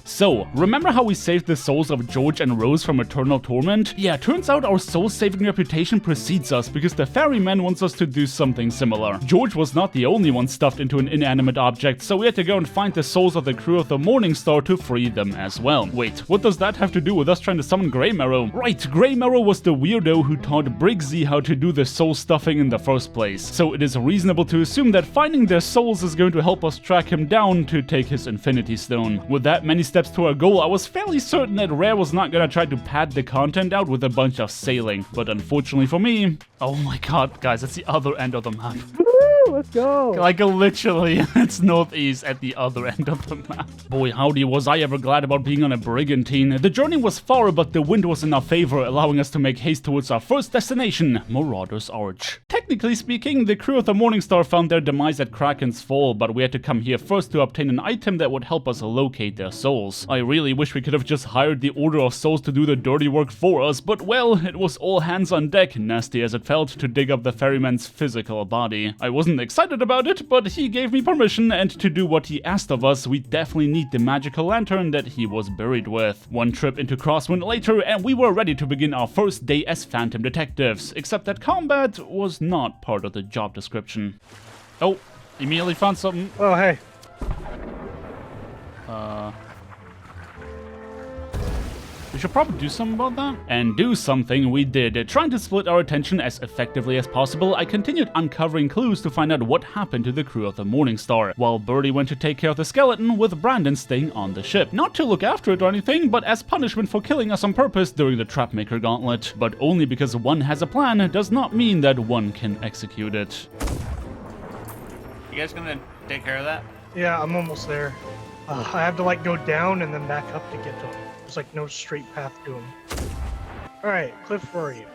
So, remember how we saved the souls of George and Rose from eternal torment? Yeah, turns out our soul-saving reputation precedes us because the ferryman wants us to do something similar. George was not the only one stuffed into an inanimate object, so we had to go and find the souls of the crew of the Morning Star to free them as well. Wait, what does that have to do with us trying to summon Grey Marrow? Right, Grey Marrow was the weirdo who taught Briggsy how to do the soul stuffing in the first place, so it is reasonable to assume that finding their souls is going to help us track him down to take his Infinity Stone. With that many steps to our goal, I was fairly certain that Rare was not gonna try to pad the content out with a bunch of sailing, but unfortunately for me, oh my god, guys, that's the other end of the map. Let's go. Like literally, it's northeast at the other end of the map. Boy howdy, was I ever glad about being on a brigantine. The journey was far, but the wind was in our favor, allowing us to make haste towards our first destination, Marauder's Arch. Technically speaking, the crew of the Morningstar found their demise at Kraken's Fall, but we had to come here first to obtain an item that would help us locate their souls. I really wish we could have just hired the Order of Souls to do the dirty work for us, but well, it was all hands on deck, nasty as it felt, to dig up the ferryman's physical body. I wasn't excited about it, but he gave me permission, and to do what he asked of us, we definitely need the magical lantern that he was buried with. One trip into Crosswind later, and we were ready to begin our first day as Phantom Detectives, except that combat was not part of the job description. Oh, immediately found something. Oh, hey. We should probably do something about that. And do something we did. Trying to split our attention as effectively as possible, I continued uncovering clues to find out what happened to the crew of the Morningstar, while Birdie went to take care of the skeleton, with Brandon staying on the ship. Not to look after it or anything, but as punishment for killing us on purpose during the Trapmaker Gauntlet. But only because one has a plan does not mean that one can execute it. You guys gonna take care of that? Yeah, I'm almost there. I have to like go down and then back up to get to him. There's like no straight path to him. Alright, Cliff, where are you?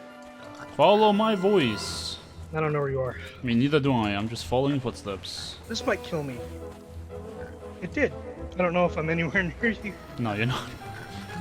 Follow my voice. I don't know where you are. I mean, neither do I. I'm just following footsteps. This might kill me. It did. I don't know if I'm anywhere near you. No, you're not.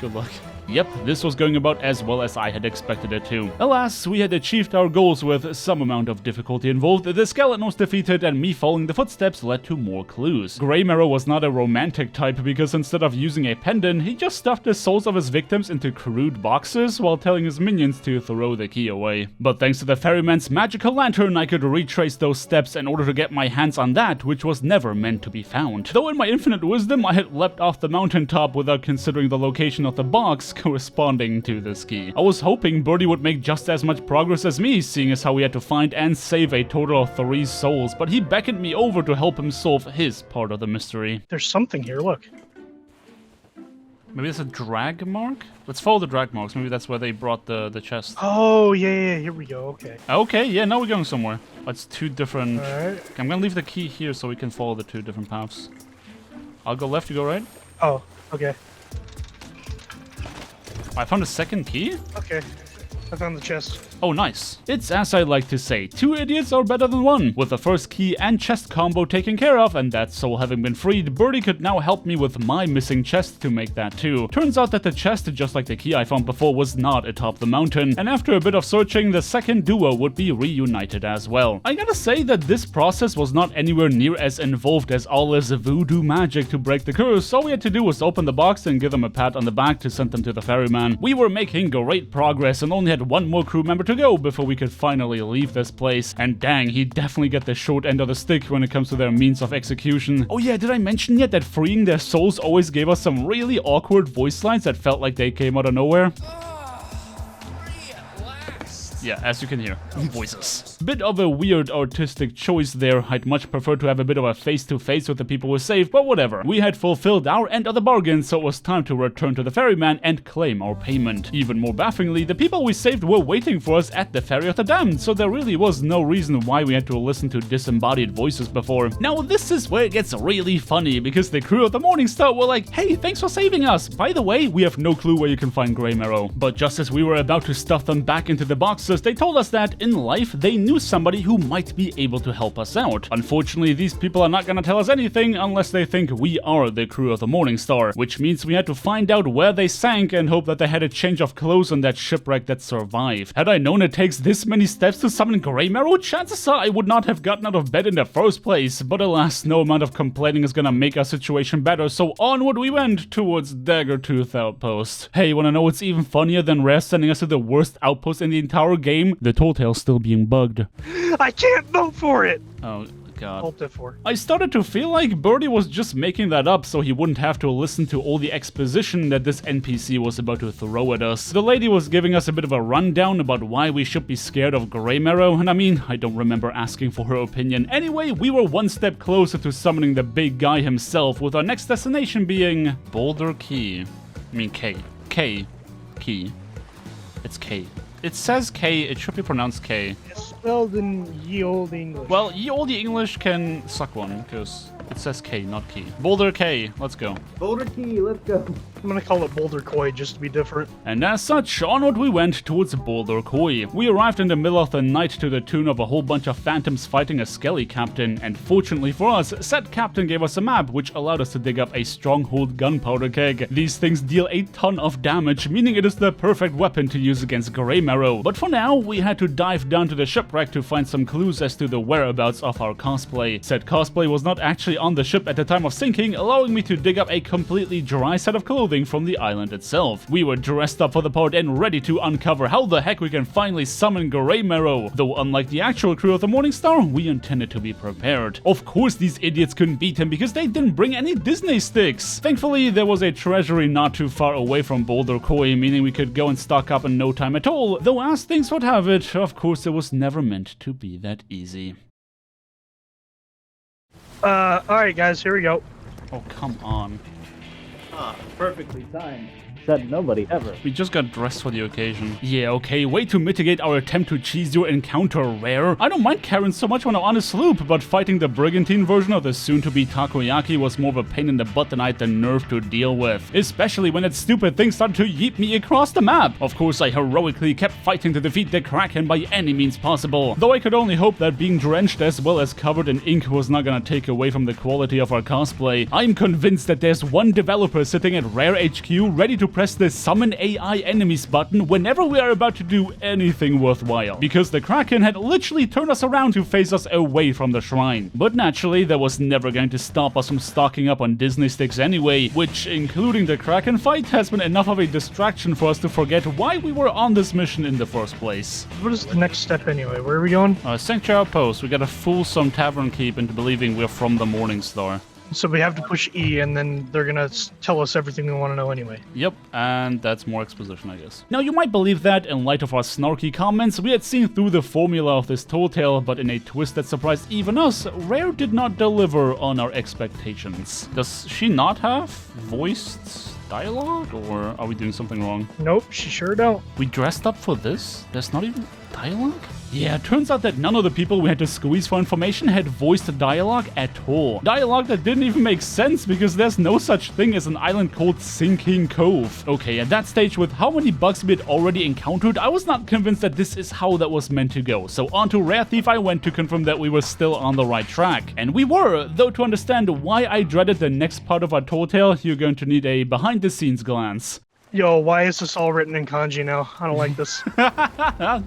Good luck. Yep, this was going about as well as I had expected it to. Alas, we had achieved our goals with some amount of difficulty involved. The skeleton was defeated, and me following the footsteps led to more clues. Greymarrow was not a romantic type, because instead of using a pendant, he just stuffed the souls of his victims into crude boxes while telling his minions to throw the key away. But thanks to the ferryman's magical lantern, I could retrace those steps in order to get my hands on that which was never meant to be found. Though in my infinite wisdom, I had leapt off the mountaintop without considering the location of the box corresponding to this key. I was hoping Birdie would make just as much progress as me, seeing as how we had to find and save a total of 3 souls, but he beckoned me over to help him solve his part of the mystery. There's something here, look. Maybe it's a drag mark? Let's follow the drag marks. Maybe that's where they brought the chest. Oh, yeah, here we go, okay. Okay, yeah, now we're going somewhere. That's 2 different... Alright. Okay, I'm gonna leave the key here so we can follow the 2 different paths. I'll go left, you go right. Oh, okay. I found a second key? Okay. I found the chest. Oh, nice. It's as I like to say, 2 idiots are better than 1. With the first key and chest combo taken care of, and that soul having been freed, Birdie could now help me with my missing chest to make that too. Turns out that the chest, just like the key I found before, was not atop the mountain, and after a bit of searching, the second duo would be reunited as well. I gotta say that this process was not anywhere near as involved as all this voodoo magic to break the curse. All we had to do was open the box and give them a pat on the back to send them to the ferryman. We were making great progress and only had 1 more crew member to go before we could finally leave this place. And dang, he definitely got the short end of the stick when it comes to their means of execution. Oh yeah, did I mention yet that freeing their souls always gave us some really awkward voice lines that felt like they came out of nowhere? Yeah, as you can hear, voices. Bit of a weird artistic choice there. I'd much prefer to have a bit of a face-to-face with the people we saved, but whatever. We had fulfilled our end of the bargain, so it was time to return to the ferryman and claim our payment. Even more bafflingly, the people we saved were waiting for us at the Ferry of the Damned, so there really was no reason why we had to listen to disembodied voices before. Now this is where it gets really funny, because the crew of the Morningstar were like, hey, thanks for saving us. By the way, we have no clue where you can find Greymarrow. But just as we were about to stuff them back into the boxes, they told us that, in life, they knew somebody who might be able to help us out. Unfortunately, these people are not gonna tell us anything unless they think we are the crew of the Morningstar, which means we had to find out where they sank and hope that they had a change of clothes on that shipwreck that survived. Had I known it takes this many steps to summon Greymarrow, chances are I would not have gotten out of bed in the first place, but alas, no amount of complaining is gonna make our situation better, so onward we went towards Daggertooth Outpost. Hey, wanna know what's even funnier than Rare sending us to the worst outpost in the entire game? The Tall Tale's still being bugged. I can't vote for it! Oh, God. Alt F4. I started to feel like Birdie was just making that up so he wouldn't have to listen to all the exposition that this NPC was about to throw at us. The lady was giving us a bit of a rundown about why we should be scared of Greymarrow, and I mean, I don't remember asking for her opinion. Anyway, we were 1 step closer to summoning the big guy himself, with our next destination being Boulder Key. I mean K. Key. It's K. It says K, it should be pronounced K. It's spelled in ye olde English. Well, ye olde English can suck one, because it says K, not Key. Boulder K, let's go. Boulder Key, let's go. I'm gonna call it Boulder Koi just to be different. And as such, onward we went towards Boulder Koi. We arrived in the middle of the night to the tune of a whole bunch of phantoms fighting a skelly captain, and fortunately for us, said captain gave us a map which allowed us to dig up a stronghold gunpowder keg. These things deal a ton of damage, meaning it is the perfect weapon to use against Greymarrow. But for now, we had to dive down to the ship shipwreck to find some clues as to the whereabouts of our cosplay. Said cosplay was not actually on the ship at the time of sinking, allowing me to dig up a completely dry set of clothing from the island itself. We were dressed up for the part and ready to uncover how the heck we can finally summon Grey Marrow, though unlike the actual crew of the Morning Star, we intended to be prepared. Of course these idiots couldn't beat him because they didn't bring any Disney sticks. Thankfully, there was a treasury not too far away from Boulder Koi, meaning we could go and stock up in no time at all, though as things would have it, of course it was never meant to be that easy. Alright guys, here we go. Oh, come on. Perfectly timed. Said nobody ever. We just got dressed for the occasion. Yeah, okay, way to mitigate our attempt to cheese your encounter, Rare. I don't mind Karen so much when I'm on a sloop, but fighting the brigantine version of the soon-to-be takoyaki was more of a pain in the butt than I had the nerve to deal with. Especially when that stupid thing started to yeet me across the map. Of course, I heroically kept fighting to defeat the Kraken by any means possible. Though I could only hope that being drenched as well as covered in ink was not gonna take away from the quality of our cosplay. I'm convinced that there's one developer sitting at Rare HQ ready to press the Summon AI Enemies button whenever we are about to do anything worthwhile, because the Kraken had literally turned us around to face us away from the shrine. But naturally, that was never going to stop us from stocking up on Disney sticks anyway, which, including the Kraken fight, has been enough of a distraction for us to forget why we were on this mission in the first place. What is the next step anyway? Where are we going? Sanctuary Outpost. We gotta fool some tavern keep into believing we're from the Morning Star. So we have to push E, and then they're gonna tell us everything we want to know anyway. Yep, and that's more exposition, I guess. Now, you might believe that, in light of our snarky comments, we had seen through the formula of this tall tale, but in a twist that surprised even us, Rare did not deliver on our expectations. Does she not have voiced dialogue, or are we doing something wrong? Nope, she sure don't. We dressed up for this? There's not even dialogue? Yeah, it turns out that none of the people we had to squeeze for information had voiced dialogue at all. Dialogue that didn't even make sense because there's no such thing as an island called Sinking Cove. Okay, at that stage, with how many bugs we had already encountered, I was not convinced that this is how that was meant to go. So onto Rare Thief I went to confirm that we were still on the right track. And we were, though to understand why I dreaded the next part of our tall tale, you're going to need a behind-the-scenes glance. Yo, why is this all written in kanji now? I don't like this.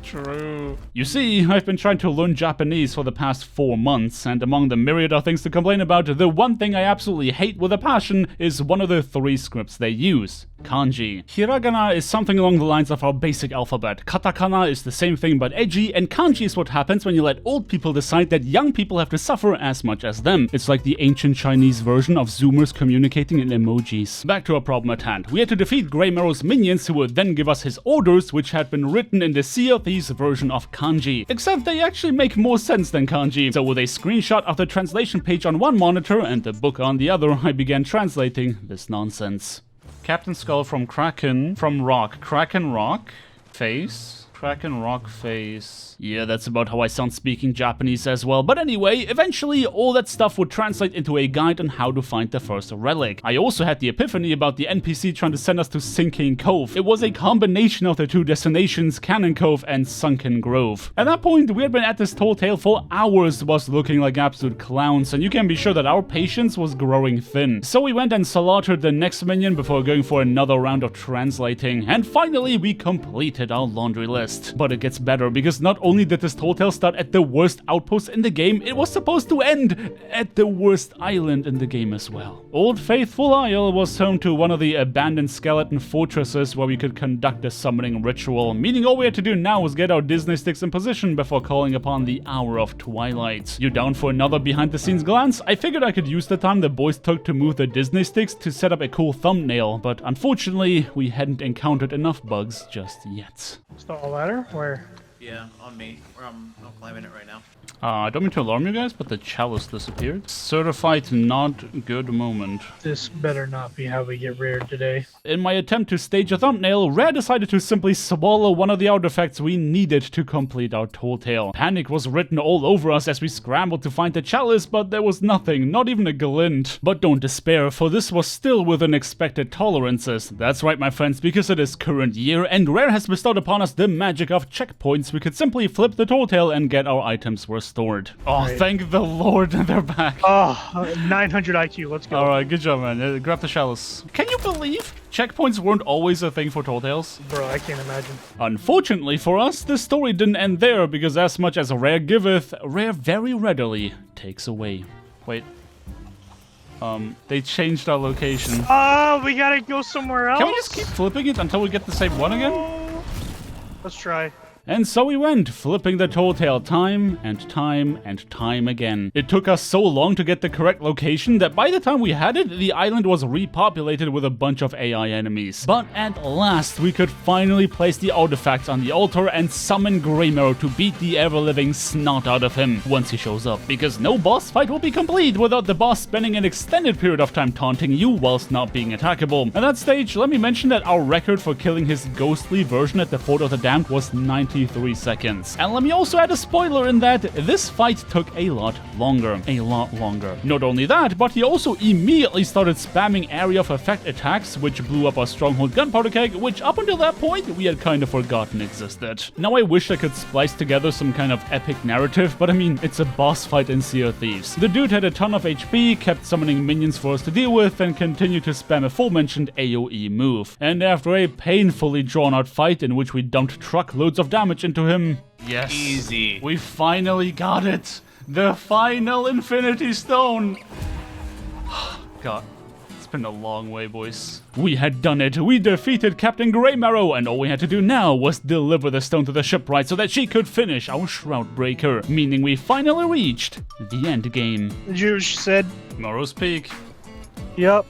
True. You see, I've been trying to learn Japanese for the past 4 months, and among the myriad of things to complain about, the one thing I absolutely hate with a passion is one of the 3 scripts they use. Kanji. Hiragana is something along the lines of our basic alphabet. Katakana is the same thing but edgy, and kanji is what happens when you let old people decide that young people have to suffer as much as them. It's like the ancient Chinese version of Zoomers communicating in emojis. Back to our problem at hand. We had to defeat Grey Marrow's minions, who would then give us his orders, which had been written in the Sea of Thieves version of kanji. Except they actually make more sense than kanji. So with a screenshot of the translation page on one monitor and the book on the other, I began translating this nonsense. Captain Skull from Kraken, from Rock. Kraken Rock, face. Kraken Rock, face. Yeah, that's about how I sound speaking Japanese as well. But anyway, eventually all that stuff would translate into a guide on how to find the first relic. I also had the epiphany about the NPC trying to send us to Sinking Cove. It was a combination of the 2 destinations, Cannon Cove and Sunken Grove. At that point, we had been at this tall tale for hours, was looking like absolute clowns, and you can be sure that our patience was growing thin. So we went and slaughtered the next minion before going for another round of translating. And finally, we completed our laundry list. But it gets better, because not only did this tall tale start at the worst outpost in the game, it was supposed to end at the worst island in the game as well. Old Faithful Isle was home to one of the abandoned skeleton fortresses where we could conduct a summoning ritual, meaning all we had to do now was get our Disney sticks in position before calling upon the Hour of Twilight. You down for another behind-the-scenes glance? I figured I could use the time the boys took to move the Disney sticks to set up a cool thumbnail, but unfortunately, we hadn't encountered enough bugs just yet. Install ladder? Where? Yeah, on me. I'm climbing it right now. I don't mean to alarm you guys, but the chalice disappeared. Certified not good moment. This better not be how we get Rare today. In my attempt to stage a thumbnail, Rare decided to simply swallow one of the artifacts we needed to complete our tall tale. Panic was written all over us as we scrambled to find the chalice, but there was nothing, not even a glint. But don't despair, for this was still within expected tolerances. That's right, my friends, because it is current year, and Rare has bestowed upon us the magic of checkpoints. We could simply flip the tall tale and get our items restored. Oh, right. Thank the Lord, they're back. Oh, 900 IQ, let's go. Alright, good job, man. Grab the chalice. Can you believe checkpoints weren't always a thing for Tall Tales? Bro, I can't imagine. Unfortunately for us, the story didn't end there, because as much as rare giveth, rare very readily takes away. Wait. They changed our location. Oh, we gotta go somewhere else. Can we just keep flipping it until we get the same one again? Let's try. And so we went, flipping the Tall Tale time and time and time again. It took us so long to get the correct location that by the time we had it, the island was repopulated with a bunch of AI enemies. But at last, we could finally place the artifacts on the altar and summon Greymarrow to beat the ever-living snot out of him once he shows up. Because no boss fight will be complete without the boss spending an extended period of time taunting you whilst not being attackable. At that stage, let me mention that our record for killing his ghostly version at the Fort of the Damned was 93 seconds. And let me also add a spoiler in that this fight took a lot longer. Not only that, but he also immediately started spamming area of effect attacks, which blew up our stronghold gunpowder keg, which up until that point we had kind of forgotten existed. Now I wish I could splice together some kind of epic narrative, but I mean, it's a boss fight in Sea of Thieves. The dude had a ton of HP, kept summoning minions for us to deal with, and continued to spam aforementioned AoE move. And after a painfully drawn out fight in which we dumped truckloads of damage into him, yes, Easy. we finally got it! The final Infinity Stone! God, it's been a long way, boys. We had done it. We defeated Captain Greymarrow, and all we had to do now was deliver the stone to the shipwright so that she could finish our Shroud Breaker, meaning we finally reached the end game. Did you hear what she said? Morrow's Peak. Yep.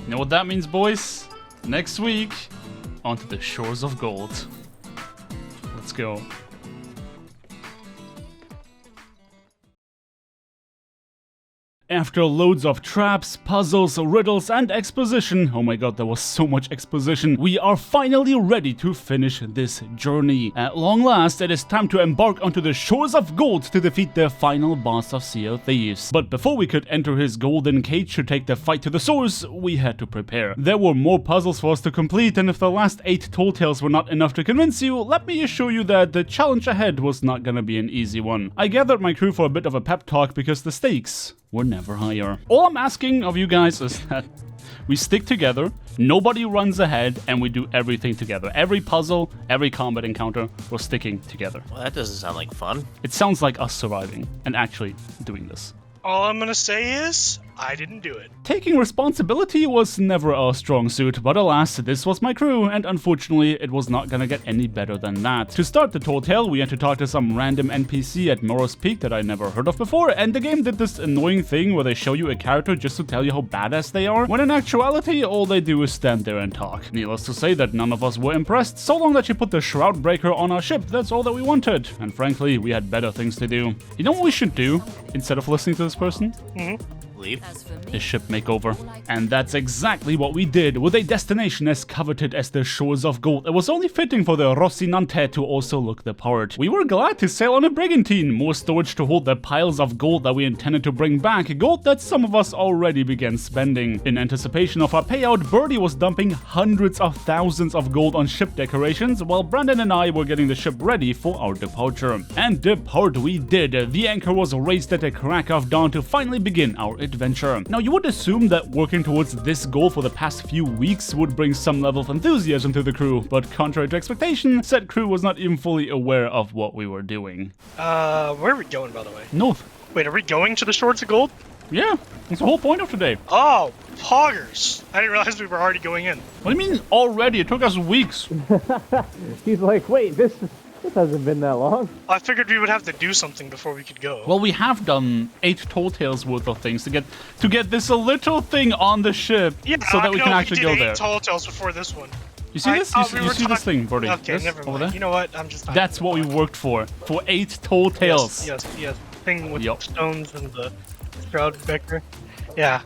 You know what that means, boys? Next week, onto the shores of gold. Let's go. After loads of traps, puzzles, riddles, and exposition, oh my god, there was so much exposition, we are finally ready to finish this journey. At long last, it is time to embark onto the shores of gold to defeat the final boss of Sea of Thieves. But before we could enter his golden cage to take the fight to the source, we had to prepare. There were more puzzles for us to complete, and if the last 8 Tall Tales were not enough to convince you, let me assure you that the challenge ahead was not gonna be an easy one. I gathered my crew for a bit of a pep talk because the stakes were never higher. All I'm asking of you guys is that we stick together, nobody runs ahead, and we do everything together. Every puzzle, every combat encounter, we're sticking together. Well, that doesn't sound like fun. It sounds like us surviving and actually doing this. All I'm gonna say is, I didn't do it. Taking responsibility was never our strong suit, but alas, this was my crew, and unfortunately, it was not gonna get any better than that. To start the Tall Tale, we had to talk to some random NPC at Morrow's Peak that I never heard of before, and the game did this annoying thing where they show you a character just to tell you how badass they are, when in actuality, all they do is stand there and talk. Needless to say that none of us were impressed, so long that she put the Shroud Breaker on our ship, that's all that we wanted. And frankly, we had better things to do. You know what we should do, instead of listening to this person? Leave. A ship makeover. And that's exactly what we did, with a destination as coveted as the shores of gold. It was only fitting for the Rocinante to also look the part. We were glad to sail on a brigantine, more storage to hold the piles of gold that we intended to bring back, gold that some of us already began spending. In anticipation of our payout, Birdie was dumping hundreds of thousands of gold on ship decorations, while Brandon and I were getting the ship ready for our departure. And depart we did. The anchor was raised at the crack of dawn to finally begin our adventure. Now, you would assume that working towards this goal for the past few weeks would bring some level of enthusiasm to the crew, but contrary to expectation, said crew was not even fully aware of what we were doing. Where are we going, by the way? North. Wait, are we going to the Shores of Gold? Yeah, that's the whole point of today. Oh, poggers. I didn't realize we were already going in. What do you mean already? It took us weeks. He's like, wait, this hasn't been that long. I figured we would have to do something before we could go. Well, we have done 8 Tall Tales worth of things to get this little thing on the ship, Yeah, so that we can actually go we did there. 8 Tall Tales before this one. You see this? You see this thing, Birdie? Okay, This, never over mind. there? You know what? I'm just. That's what we worked for 8 Tall Tales. Yes. Thing with Yup. the stones and the Shroud Breaker. Yeah.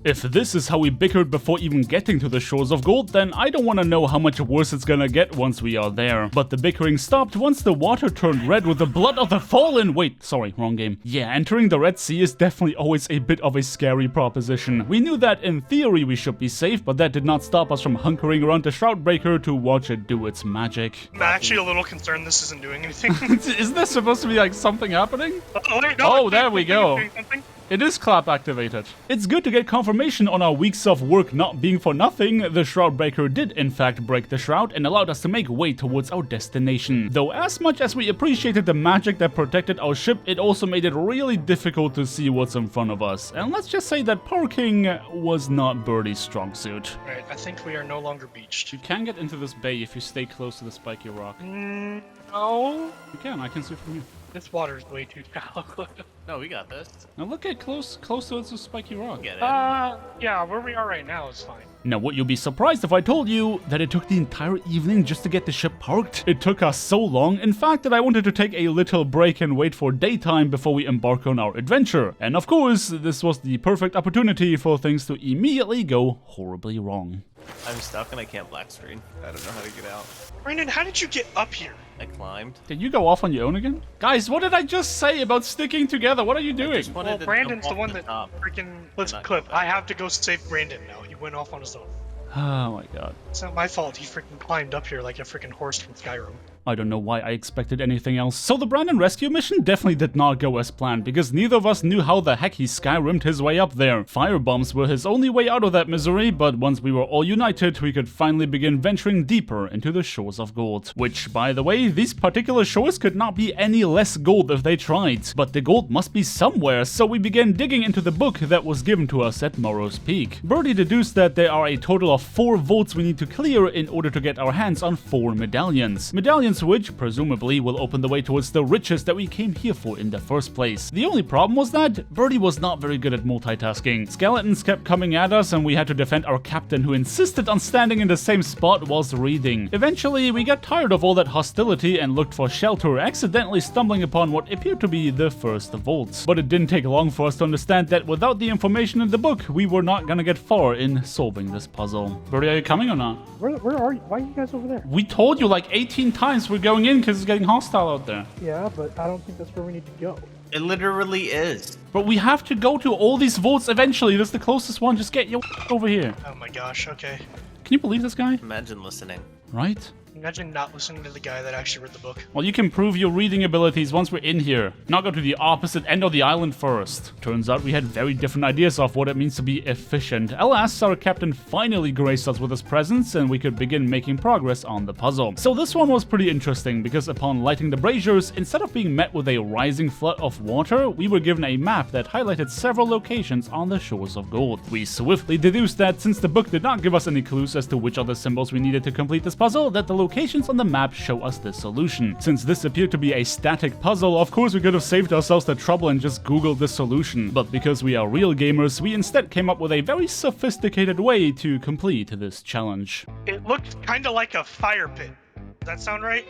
If this is how we bickered before even getting to the shores of gold, then I don't want to know how much worse it's gonna get once we are there. But the bickering stopped once the water turned red with the blood of the fallen. Wait, sorry, wrong game. Yeah, entering the Red Sea is definitely always a bit of a scary proposition. We knew that in theory we should be safe, but that did not stop us from hunkering around the Shroud Breaker to watch it do its magic. I'm actually a little concerned this isn't doing anything. Isn't there supposed to be like something happening? Oh, wait, no, Oh, it's there doing we something, go. it's doing something. It is clap activated. It's good to get confirmation on our weeks of work not being for nothing. The Shroud Breaker did in fact break the shroud and allowed us to make way towards our destination. Though as much as we appreciated the magic that protected our ship, it also made it really difficult to see what's in front of us. And let's just say that parking was not Birdie's strong suit. Right, I think we are no longer beached. You can get into this bay if you stay close to the spiky rock. No. You can, I can see from here. This water is way too shallow. No, we got this. Now look at close to the spiky rock. Get it. Yeah, where we are right now is fine. Now, would you be surprised if I told you that it took the entire evening just to get the ship parked? It took us so long, in fact, that I wanted to take a little break and wait for daytime before we embark on our adventure. And of course, this was the perfect opportunity for things to immediately go horribly wrong. I'm stuck and I can't black screen. I don't know how to get out. Brandon, how did you get up here? I climbed. Did you go off on your own again? Guys, what did I just say about sticking together? What are you doing? Well, Brandon's the one that freaking... Let's clip. I have to go save Brandon now. He went off on his own. Oh my god. It's not my fault. He freaking climbed up here like a freaking horse from Skyrim. I don't know why I expected anything else. So the Brandon rescue mission definitely did not go as planned, because neither of us knew how the heck he Skyrimmed his way up there. Firebombs were his only way out of that misery, but once we were all united, we could finally begin venturing deeper into the shores of gold. Which, by the way, these particular shores could not be any less gold if they tried. But the gold must be somewhere, so we began digging into the book that was given to us at Morrow's Peak. Birdie deduced that there are a total of 4 vaults we need to clear in order to get our hands on 4 medallions. Medallions which, presumably, will open the way towards the riches that we came here for in the first place. The only problem was that Birdie was not very good at multitasking. Skeletons kept coming at us and we had to defend our captain, who insisted on standing in the same spot whilst reading. Eventually, we got tired of all that hostility and looked for shelter, accidentally stumbling upon what appeared to be the first vault. But it didn't take long for us to understand that without the information in the book, we were not gonna get far in solving this puzzle. Birdie, are you coming or not? Where are you? Why are you guys over there? We told you like 18 times we're going in because it's getting hostile out there. Yeah, but I don't think that's where we need to go. It literally is. But we have to go to all these vaults eventually. That's the closest one. Just get your over here. Oh my gosh, okay. Can you believe this guy? Imagine listening. Right? Imagine not listening to the guy that actually read the book. Well, you can prove your reading abilities once we're in here. Not go to the opposite end of the island first. Turns out we had very different ideas of what it means to be efficient. Alas, our captain finally graced us with his presence and we could begin making progress on the puzzle. So this one was pretty interesting because upon lighting the braziers, instead of being met with a rising flood of water, we were given a map that highlighted several locations on the shores of gold. We swiftly deduced that since the book did not give us any clues as to which other symbols we needed to complete this puzzle, that the locations on the map show us the solution. Since this appeared to be a static puzzle, of course we could have saved ourselves the trouble and just googled the solution. But because we are real gamers, we instead came up with a very sophisticated way to complete this challenge. It looked kind of like a fire pit. Does that sound right?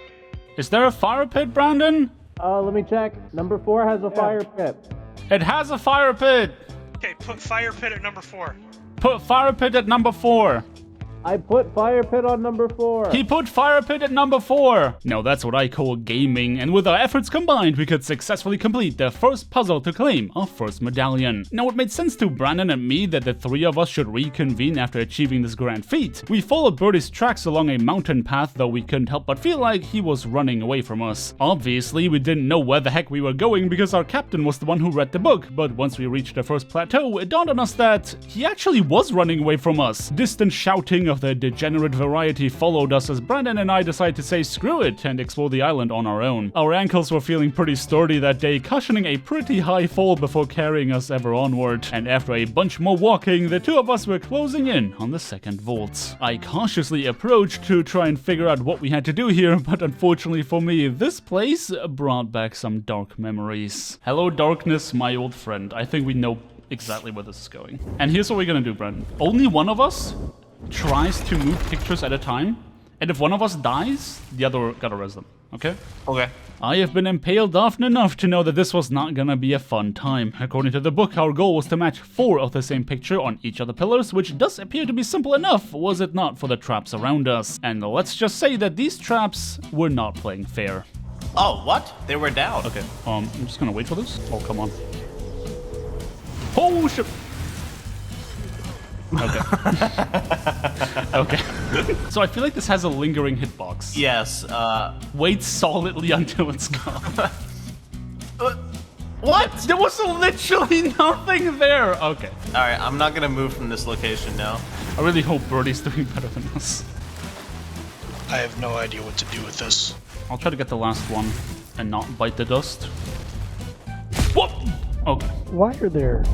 Is there a fire pit, Brandon? Let me check. Number 4 has a fire pit. It has a fire pit! Okay, put fire pit at number 4. Put fire pit at number 4. I put fire pit on number 4. He put fire pit at number 4. Now that's what I call gaming, and with our efforts combined, we could successfully complete the first puzzle to claim our first medallion. Now it made sense to Brandon and me that the 3 of us should reconvene after achieving this grand feat. We followed Birdie's tracks along a mountain path, though we couldn't help but feel like he was running away from us. Obviously, we didn't know where the heck we were going because our captain was the one who read the book, but once we reached the first plateau, it dawned on us that he actually was running away from us. Distant shouting of the degenerate variety followed us as Brandon and I decided to say screw it and explore the island on our own. Our ankles were feeling pretty sturdy that day, cushioning a pretty high fall before carrying us ever onward. And after a bunch more walking, the 2 of us were closing in on the second vault. I cautiously approached to try and figure out what we had to do here, but unfortunately for me, this place brought back some dark memories. Hello darkness, my old friend. I think we know exactly where this is going. And here's what we're gonna do, Brandon. Only one of us tries to move pictures at a time, and if one of us dies, the other gotta res them, okay? Okay. I have been impaled often enough to know that this was not gonna be a fun time. According to the book, our goal was to match 4 of the same picture on each of the pillars, which does appear to be simple enough, was it not for the traps around us. And let's just say that these traps were not playing fair. Oh, what? They were down. Okay, I'm just gonna wait for this. Oh, come on. Oh, shit. Okay. Okay. So I feel like this has a lingering hitbox. Yes, Wait solidly until it's gone. What? There was literally nothing there. Okay. All right, I'm not gonna move from this location now. I really hope Birdie's doing better than us. I have no idea what to do with this. I'll try to get the last one and not bite the dust. What? Okay. Why are there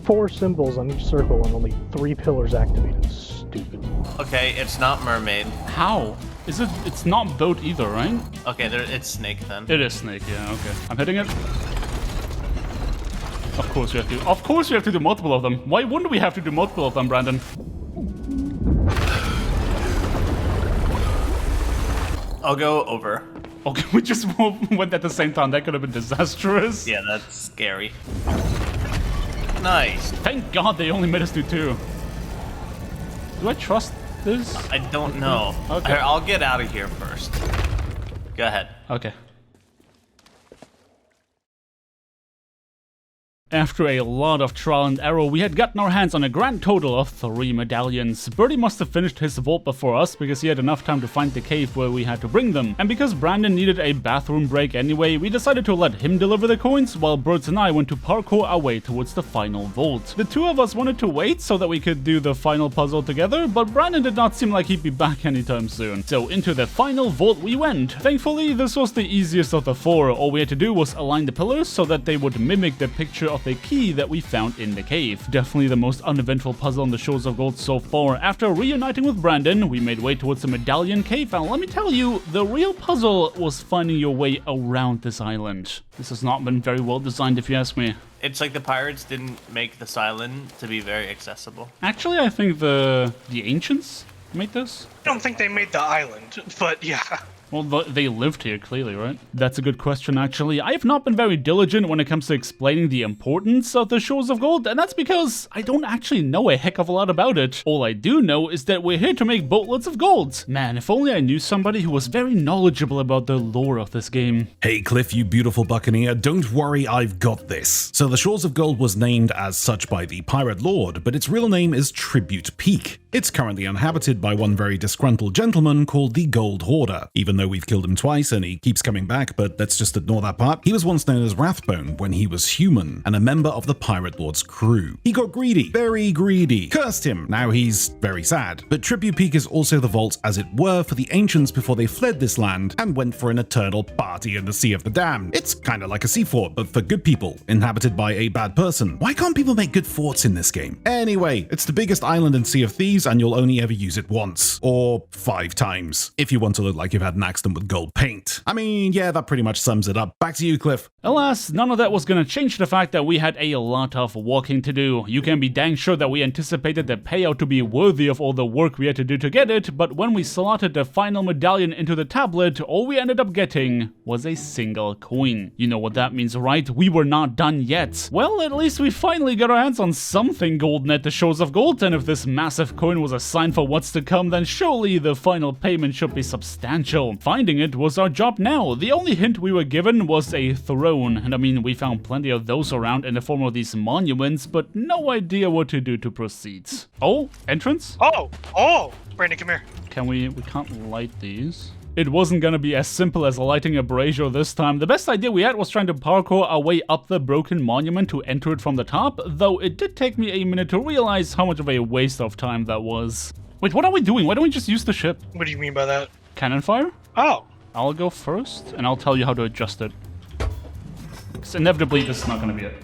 4 symbols on each circle and only 3 pillars activated? Stupid. Okay, it's not mermaid. How? Is it? It's not boat either, right? Okay, it's snake then. It is snake, yeah, okay. I'm hitting it. Of course we have to. Of course we have to do multiple of them. Why wouldn't we have to do multiple of them, Brandon? I'll go over. Okay, we just went at the same time. That could have been disastrous. Yeah, that's scary. Nice. Thank God they only made us do 2. Do I trust this? I don't know. Okay. Here, I'll get out of here first. Go ahead. Okay. After a lot of trial and error, we had gotten our hands on a grand total of 3 medallions. Birdie must have finished his vault before us because he had enough time to find the cave where we had to bring them. And because Brandon needed a bathroom break anyway, we decided to let him deliver the coins while Birds and I went to parkour our way towards the final vault. The 2 of us wanted to wait so that we could do the final puzzle together, but Brandon did not seem like he'd be back anytime soon. So into the final vault we went. Thankfully, this was the easiest of the 4. All we had to do was align the pillars so that they would mimic the picture of the key that we found in the cave. Definitely the most uneventful puzzle on the Shores of Gold so far. After reuniting with Brandon, we made way towards the medallion cave, and let me tell you, the real puzzle was finding your way around this island. This has not been very well designed if you ask me. It's like the pirates didn't make this island to be very accessible. Actually, I think the ancients made this. I don't think they made the island, but yeah. Well, they lived here, clearly, right? That's a good question, actually. I have not been very diligent when it comes to explaining the importance of the Shores of Gold, and that's because I don't actually know a heck of a lot about it. All I do know is that we're here to make boatloads of gold. Man, if only I knew somebody who was very knowledgeable about the lore of this game. Hey Cliff, you beautiful buccaneer, don't worry, I've got this. So the Shores of Gold was named as such by the pirate lord, but its real name is Tribute Peak. It's currently uninhabited by one very disgruntled gentleman called the Gold Hoarder. Even though we've killed him twice and he keeps coming back, but let's just ignore that part. He was once known as Rathbone when he was human and a member of the Pirate Lord's crew. He got greedy, very greedy, cursed him. Now he's very sad. But Tribute Peak is also the vault, as it were, for the ancients before they fled this land and went for an eternal party in the Sea of the Damned. It's kind of like a sea fort, but for good people, inhabited by a bad person. Why can't people make good forts in this game? Anyway, it's the biggest island in Sea of Thieves, and you'll only ever use it once. Or 5 times, if you want to look like you've had an accident with gold paint. I mean, yeah, that pretty much sums it up. Back to you, Cliff. Alas, none of that was gonna change the fact that we had a lot of walking to do. You can be dang sure that we anticipated the payout to be worthy of all the work we had to do to get it, but when we slotted the final medallion into the tablet, all we ended up getting was a single coin. You know what that means, right? We were not done yet. Well, at least we finally got our hands on something golden at the Shores of Gold, and if this massive coin was a sign for what's to come, then surely the final payment should be substantial. Finding it was our job now. The only hint we were given was a throne, and I mean, we found plenty of those around in the form of these monuments, but no idea what to do to proceed. Oh, entrance? Oh! Brandon, come here. We can't light these. It wasn't gonna be as simple as lighting a brazier this time. The best idea we had was trying to parkour our way up the broken monument to enter it from the top, though it did take me a minute to realize how much of a waste of time that was. Wait, what are we doing? Why don't we just use the ship? What do you mean by that? Cannon fire? Oh. I'll go first, and I'll tell you how to adjust it. Because inevitably, this is not gonna be it.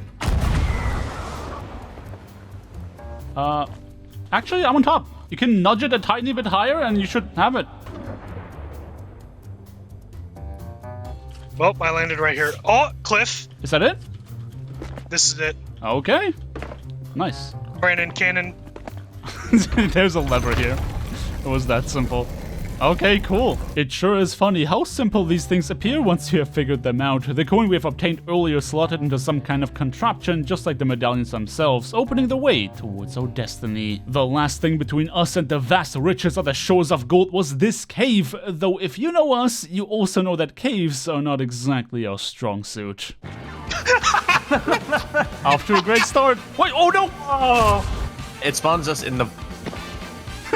Actually, I'm on top. You can nudge it a tiny bit higher, and you should have it. Well, I landed right here. Oh, Cliff. Is that it? This is it. Okay. Nice. Brandon, cannon. There's a lever here. It was that simple. Okay, cool. It sure is funny how simple these things appear once you have figured them out. The coin we have obtained earlier slotted into some kind of contraption, just like the medallions themselves, opening the way towards our destiny. The last thing between us and the vast riches of the Shores of Gold was this cave, though if you know us, you also know that caves are not exactly our strong suit. Off to a great start. Wait, oh no! Oh. It spawns us in the...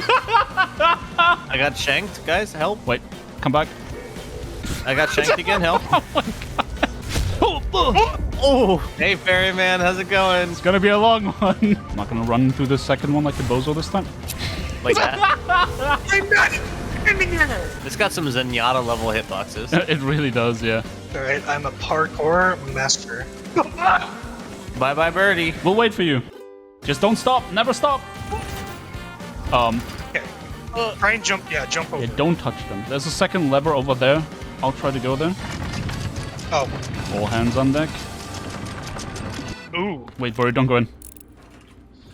I got shanked, guys, help. Wait, come back. I got shanked again, help. Oh my god. Oh, hey ferryman, how's it going? It's gonna be a long one. I'm not gonna run through the second one like the bozo this time. Like that? I'm not ending it. It's got some Zenyatta level hitboxes. It really does, yeah. Alright, I'm a parkour master. Bye bye, Birdie. We'll wait for you. Just don't stop. Never stop. Okay. Try and jump. Yeah, jump over. Yeah, don't touch them. There's a second lever over there. I'll try to go there. Oh. All hands on deck. Ooh. Wait, Birdie, don't go in.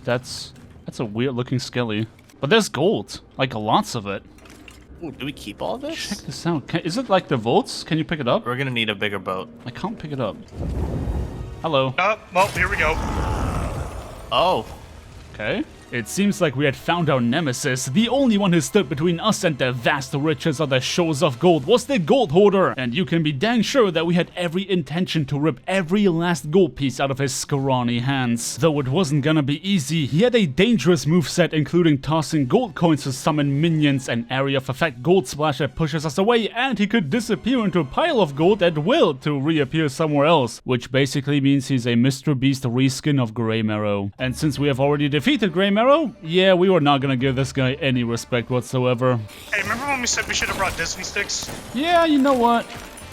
That's a weird looking skelly. But there's gold. Like, lots of it. Ooh, do we keep all this? Check this out. Is it like the vaults? Can you pick it up? We're gonna need a bigger boat. I can't pick it up. Hello. Well, here we go. Oh. Okay. It seems like we had found our nemesis. The only one who stood between us and the vast riches of the shores of gold was the gold hoarder. And you can be dang sure that we had every intention to rip every last gold piece out of his scrawny hands. Though it wasn't gonna be easy, he had a dangerous moveset including tossing gold coins to summon minions, an area of effect gold splash that pushes us away, and he could disappear into a pile of gold at will to reappear somewhere else. Which basically means he's a Mr. Beast reskin of Grey Marrow. And since we have already defeated Grey Marrow, yeah, we were not gonna give this guy any respect whatsoever. Hey, remember when we said we should have brought Disney sticks? Yeah, you know what?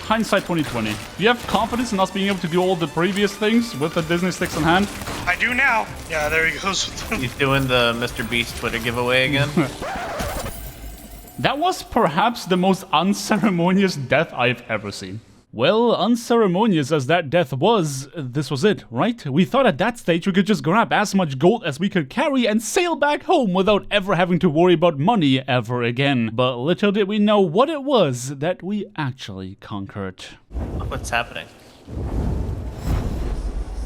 Hindsight 2020. Do you have confidence in us being able to do all the previous things with the Disney sticks in hand? I do now. Yeah, there he goes with them. He's doing the Mr. Beast Twitter giveaway again. That was perhaps the most unceremonious death I've ever seen. Well, unceremonious as that death was, this was it, right? We thought at that stage we could just grab as much gold as we could carry and sail back home without ever having to worry about money ever again. But little did we know what it was that we actually conquered. What's happening?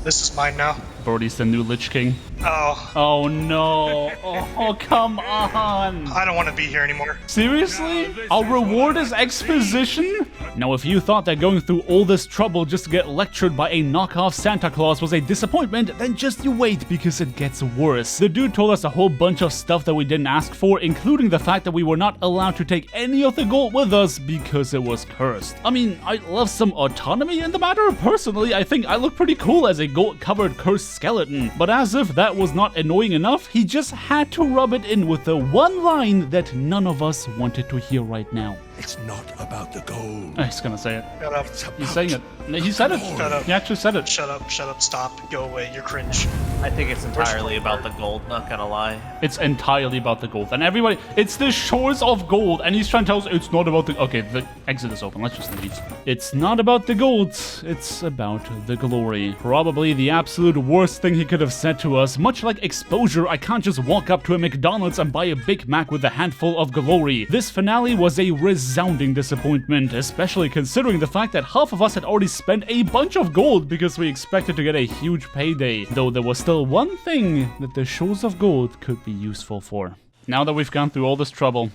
This is mine now. Birdie's the new Lich King. Oh. Oh no. Oh, come on. I don't want to be here anymore. Seriously? Our reward is exposition? Now, if you thought that going through all this trouble just to get lectured by a knockoff Santa Claus was a disappointment, then just you wait, because it gets worse. The dude told us a whole bunch of stuff that we didn't ask for, including the fact that we were not allowed to take any of the gold with us because it was cursed. I mean, I love some autonomy in the matter. Personally, I think I look pretty cool as a gold-covered cursed skeleton. But as if that was not annoying enough, he just had to rub it in with the one line that none of us wanted to hear right now. It's not about the gold. He's gonna say it. Shut up. He's saying it. He said it. Shut up. He actually said it. Shut up, stop, go away, you're cringe. I think it's entirely about the gold, not gonna lie. It's entirely about the gold. And everybody, it's the shores of gold. And he's trying to tell us it's not about the... Okay, the exit is open. Let's just leave. It's not about the gold. It's about the glory. Probably the absolute worst thing he could have said to us. Much like exposure, I can't just walk up to a McDonald's and buy a Big Mac with a handful of glory. This finale was a resounding disappointment, especially considering the fact that half of us had already spent a bunch of gold because we expected to get a huge payday. Though there was still one thing that the shores of gold could be useful for. Now that we've gone through all this trouble,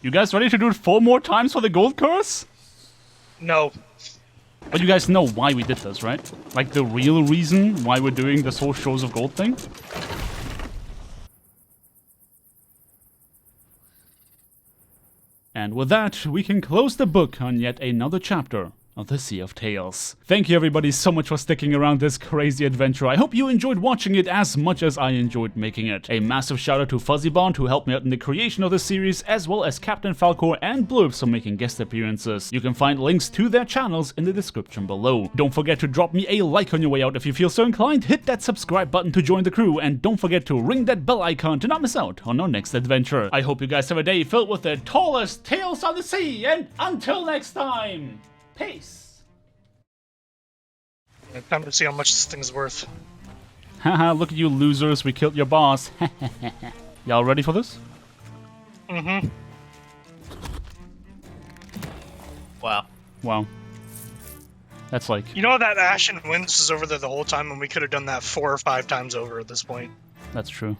you guys ready to do it 4 more times for the gold curse? No. But you guys know why we did this, right? Like the real reason why we're doing this whole shores of gold thing? And with that, we can close the book on yet another chapter of the Sea of Tales. Thank you everybody so much for sticking around this crazy adventure. I hope you enjoyed watching it as much as I enjoyed making it. A massive shout out to PhuzzyBond who helped me out in the creation of this series, as well as Captain Falcore and Blurbs for making guest appearances. You can find links to their channels in the description below. Don't forget to drop me a like on your way out if you feel so inclined, hit that subscribe button to join the crew, and don't forget to ring that bell icon to not miss out on our next adventure. I hope you guys have a day filled with the tallest tales on the sea, and until next time, peace. Time to see how much this thing's worth. Haha, look at you losers, we killed your boss. Y'all ready for this? Mm-hmm. Wow. Wow. That's like... You know that Ashen Winds is over there the whole time, and we could have done that 4 or 5 times over at this point. That's true.